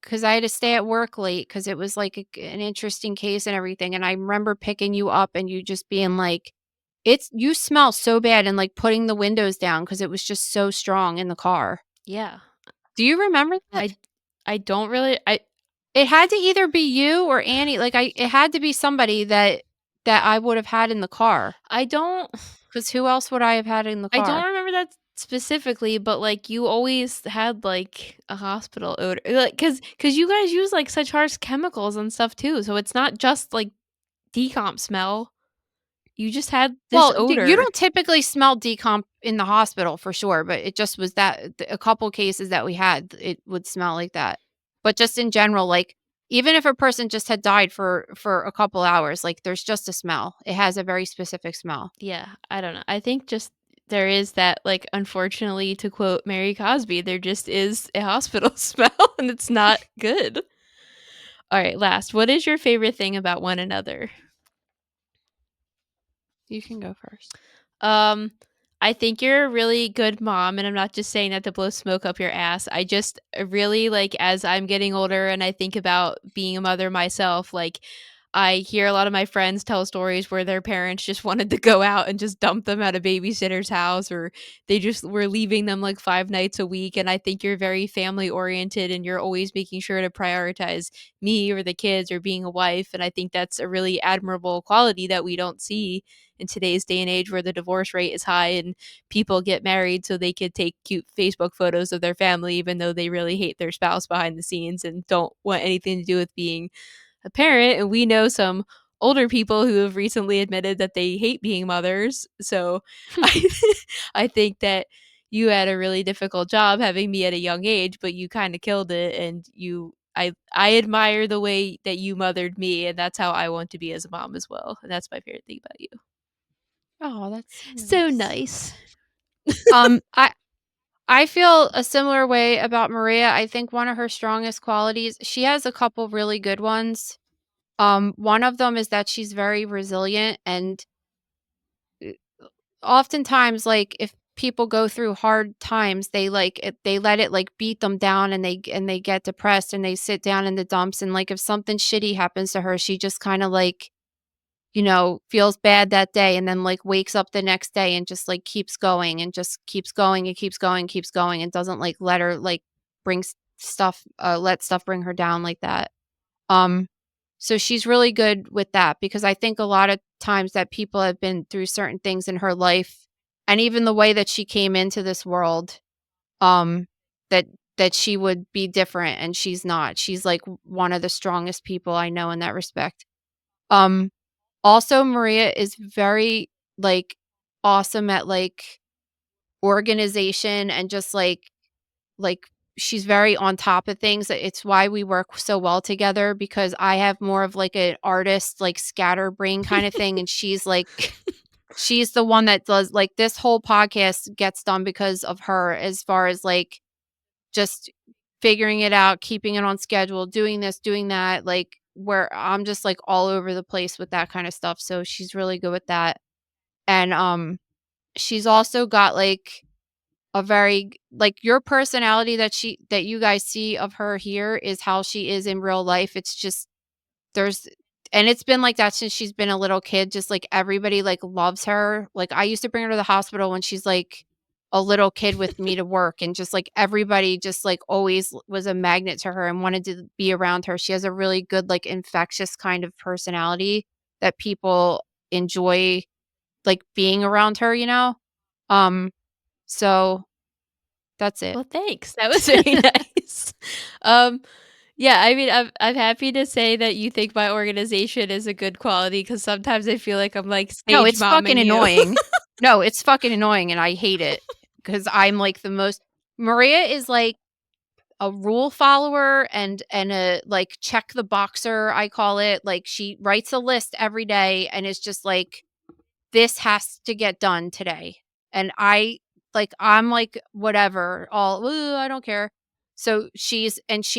because I had to stay at work late because it was like an interesting case and everything, and I remember picking you up and you just being like, you smell so bad," and, like, putting the windows down because it was just so strong in the car. yeah, Do you remember that? I I don't really It had to either be you or Annie, like, it had to be somebody that I would have had in the car. I don't Because who else would I have had in the I don't car? remember that specifically, but, like, you always had, like, a hospital odor, like, cause you guys use, like, such harsh chemicals and stuff too, so it's not just, like, decomp smell. You just had this Well, you odor. don't typically smell decomp in the hospital for sure, but it just was that a couple cases that we had, it would smell like that. But just in general, like, even if a person just had died for a couple hours, like, there's just a smell. It has a very specific smell. Yeah, I don't know. I think just there is that, like, unfortunately, to quote Mary Cosby, there just is a hospital smell, and it's not good. Alright, last. What is your favorite thing about one another? You can go first. Um, I think you're a really good mom, and I'm not just saying that to blow smoke up your ass. I just really like as I'm getting older and I think about being a mother myself, like I hear a lot of my friends tell stories where their parents just wanted to go out and just dump them at a babysitter's house, or they just were leaving them like 5 nights a week. And I think you're very family oriented and you're always making sure to prioritize me or the kids or being a wife. And I think that's a really admirable quality that we don't see in today's day and age where the divorce rate is high and people get married so they could take cute Facebook photos of their family even though they really hate their spouse behind the scenes and don't want anything to do with being a parent. And we know some older people who have recently admitted that they hate being mothers. So I I think that you had a really difficult job having me at a young age, but you kind of killed it and I admire the way that you mothered me and that's how I want to be as a mom as well. And that's my favorite thing about you. Oh, that's so So nice. nice. Um, I feel a similar way about Maria. I think one of her strongest qualities, she has a couple really good ones. One of them is that she's very resilient, and oftentimes, like, people go through hard times, they they let it like beat them down, and they get depressed, and they sit down in the dumps, and like if something shitty happens to her, she just kind of like, feels bad that day, and then like wakes up the next day and just like keeps going and just keeps going and keeps going and doesn't like let her like bring stuff let stuff bring her down like that. Um so she's really good with that, because I think a lot of times that people have been through certain things in her life, and even the way that she came into this world, um that she would be different, and she's not. She's like one of the strongest people I know in that respect. Um Also, Maria is very, like, awesome at, like, organization, and just, like, she's very on top of things. It's why we work so well together, because I have more of, like, an artist, like, scatterbrain kinda thing, and she's, like she's the one that does like, this whole podcast gets done because of her, as far as, like, just figuring it out, keeping it on schedule, doing this, doing that, like, where I'm just, like, all over the place with that kinda stuff, so she's really good with that. And, she's also got, like, a very like, your personality that you guys see of her here is how she is in real life. It's just there's and it's been like that since she's been a little kid, just, like, everybody, like, loves her. Like, I used to bring her to the hospital when she's, like, a little kid with me to work, and just, like, everybody just, like, always was a magnet to her and wanted to be around her. She has a really good, like, infectious kind of personality that people enjoy, like, being around her, you know? Um, so that's it. Well, thanks. That was very nice. Um, yeah, I mean, I'm happy to say that you think my organization is a good quality, because sometimes I feel like I'm, like, No, stage it's fucking momming you. annoying. No, it's fucking annoying, and I hate it, because 'cause I'm, like, the most Maria is, like, a rule follower, and a, like, check the boxer, I call it. Like, she writes a list every day and is just like, "This has to get done today." And I'm like, "Whatever, all "Ooh, I don't care." So she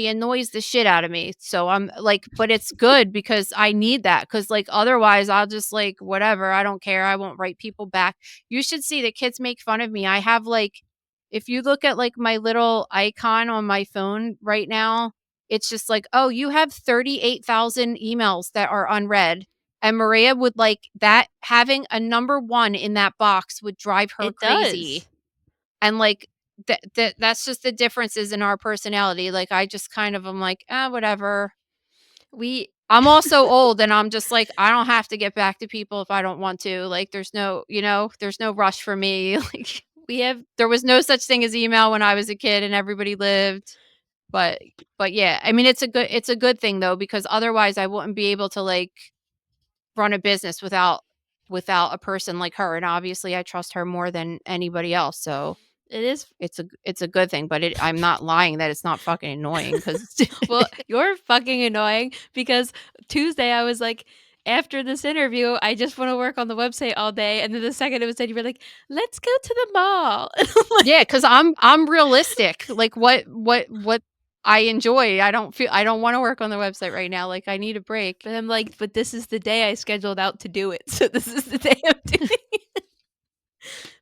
annoys the shit out of me. So I'm like, but it's good, because I need that, because like, otherwise I'll just like, "Whatever, I don't care. I won't write people back." You should see the kids make fun of me. I have like if you look at like my little icon on my phone right now, it's just like, "Oh, you have 38,000 emails that are unread." And Maria would like that having a number 1 in that box would drive her It crazy. does. And like that's just the differences in our personality. Like, I just kind of am like, "Ah, whatever." We I'm also old, and I'm just like, I don't have to get back to people if I don't want to. Like, there's no rush for me. Like, we have there was no such thing as email when I was a kid, and everybody lived. But yeah, I mean, it's a good thing though, because otherwise I wouldn't be able to like run a business without a person like her, and obviously I trust her more than anybody else, so it is it's a good thing, but I'm not lying that it's not fucking annoying, 'cause well, you're fucking annoying, because Tuesday I was like, after this interview, I just want to work on the website all day. And then the second it was done, you were like, let's go to the mall. And I'm like, yeah, because I'm realistic, like, what I enjoy, I don't wanna work on the website right now, like, I need a break. but I'm like, but this is the day I scheduled out to do it. So this is the day I'm doing it.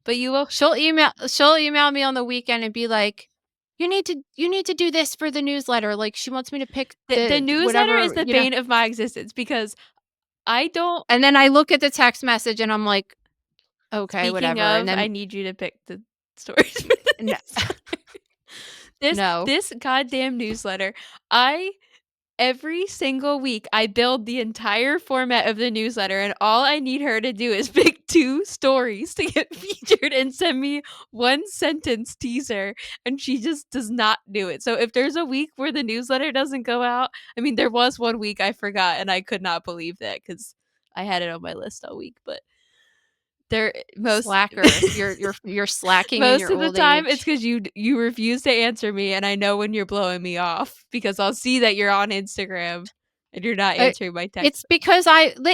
But you will. She'll email me on the weekend and be like, you need to do this for the newsletter." Like, she wants me to pick The the newsletter is whatever, the you know? bane of my existence, because I don't. And then I look at the text message and I'm like, "Okay, Speaking whatever." And of, I then need you to pick the stories for the no. newsletter. This No. this goddamn newsletter, I every single week I build the entire format of the newsletter, and all I need her to do is pick 2 stories to get featured and send me 1 sentence teaser, and she just does not do it. So if there's a week where the newsletter doesn't go out, I mean, there was 1 week I forgot, and I could not believe that, cuz I had it on my list all week, but there most Slacker. You're slacking in most your of the old time, it's age. because you refuse to answer me, and I know when you're blowing me off, because I'll see that you're on Instagram and you're not Uh, answering my text. it's because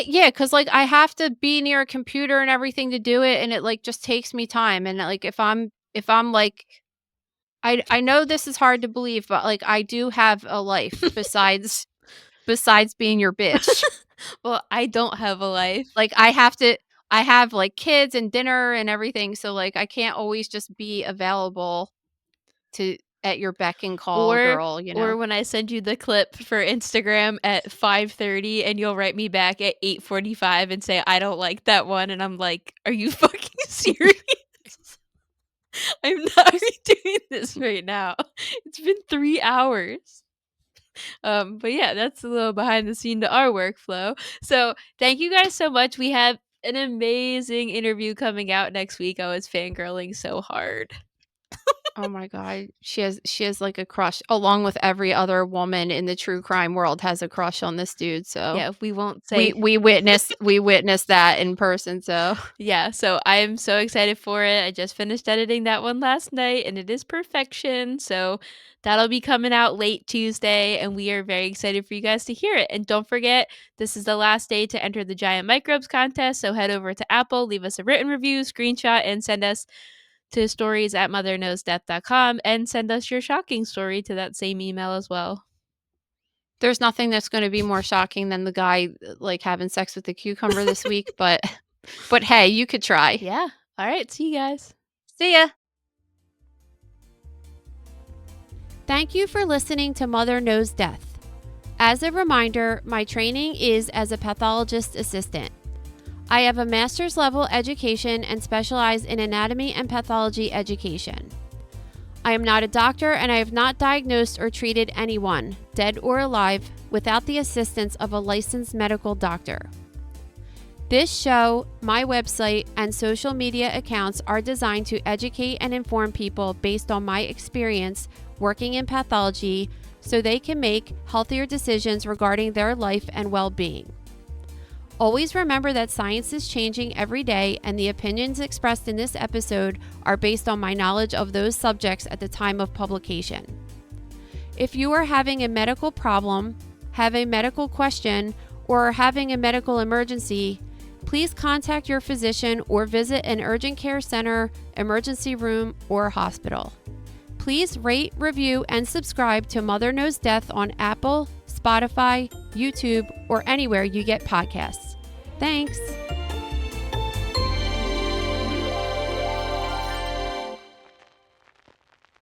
yeah, because like, I have to be near a computer and everything to do it, and it, like, just takes me time, and, like, if I'm, like I know this is hard to believe, but, like, I do have a life besides being your bitch. Well, I don't have a life. Like, I have to I have like kids and dinner and everything, so like I can't always just be available to at your beck and call, Or girl, you or know. when I send you the clip for Instagram at 5:30 and you'll write me back at 8:45 and say, "I don't like that one." And I'm like, "Are you fucking serious? I'm not redoing this right now. It's been 3 hours." But yeah, that's a little behind the scene to our workflow. So thank you guys so much. We have an amazing interview coming out next week. I was fangirling so hard. Oh my god, she has like a crush, along with every other woman in the true crime world has a crush on this dude. So Yeah, we won't we say we witnessed that in person. So yeah, so I am so excited for it. I just finished editing that one last night and it is perfection. So that'll be coming out late Tuesday and we are very excited for you guys to hear it. And don't forget, this is the last day to enter the Giant Microbes contest. So head over to Apple, leave us a written review, screenshot, and send us to stories@motherknowsdeath.com and send us your shocking story to that same email as well. there's nothing that's going to be more shocking than the guy like having sex with the cucumber this week. But hey, you could try. Yeah. All right. See you guys. See ya. Thank you for listening to Mother Knows Death. As a reminder, my training is as a pathologist assistant. I have a master's level education and specialize in anatomy and pathology education. I am not a doctor and I have not diagnosed or treated anyone, dead or alive, without the assistance of a licensed medical doctor. This show, my website, and social media accounts are designed to educate and inform people based on my experience working in pathology so they can make healthier decisions regarding their life and well-being. Always remember that science is changing every day and the opinions expressed in this episode are based on my knowledge of those subjects at the time of publication. If you are having a medical problem, have a medical question, or are having a medical emergency, please contact your physician or visit an urgent care center, emergency room, or hospital. Please rate, review, and subscribe to Mother Knows Death on Apple, Spotify, YouTube, or anywhere you get podcasts. Thanks.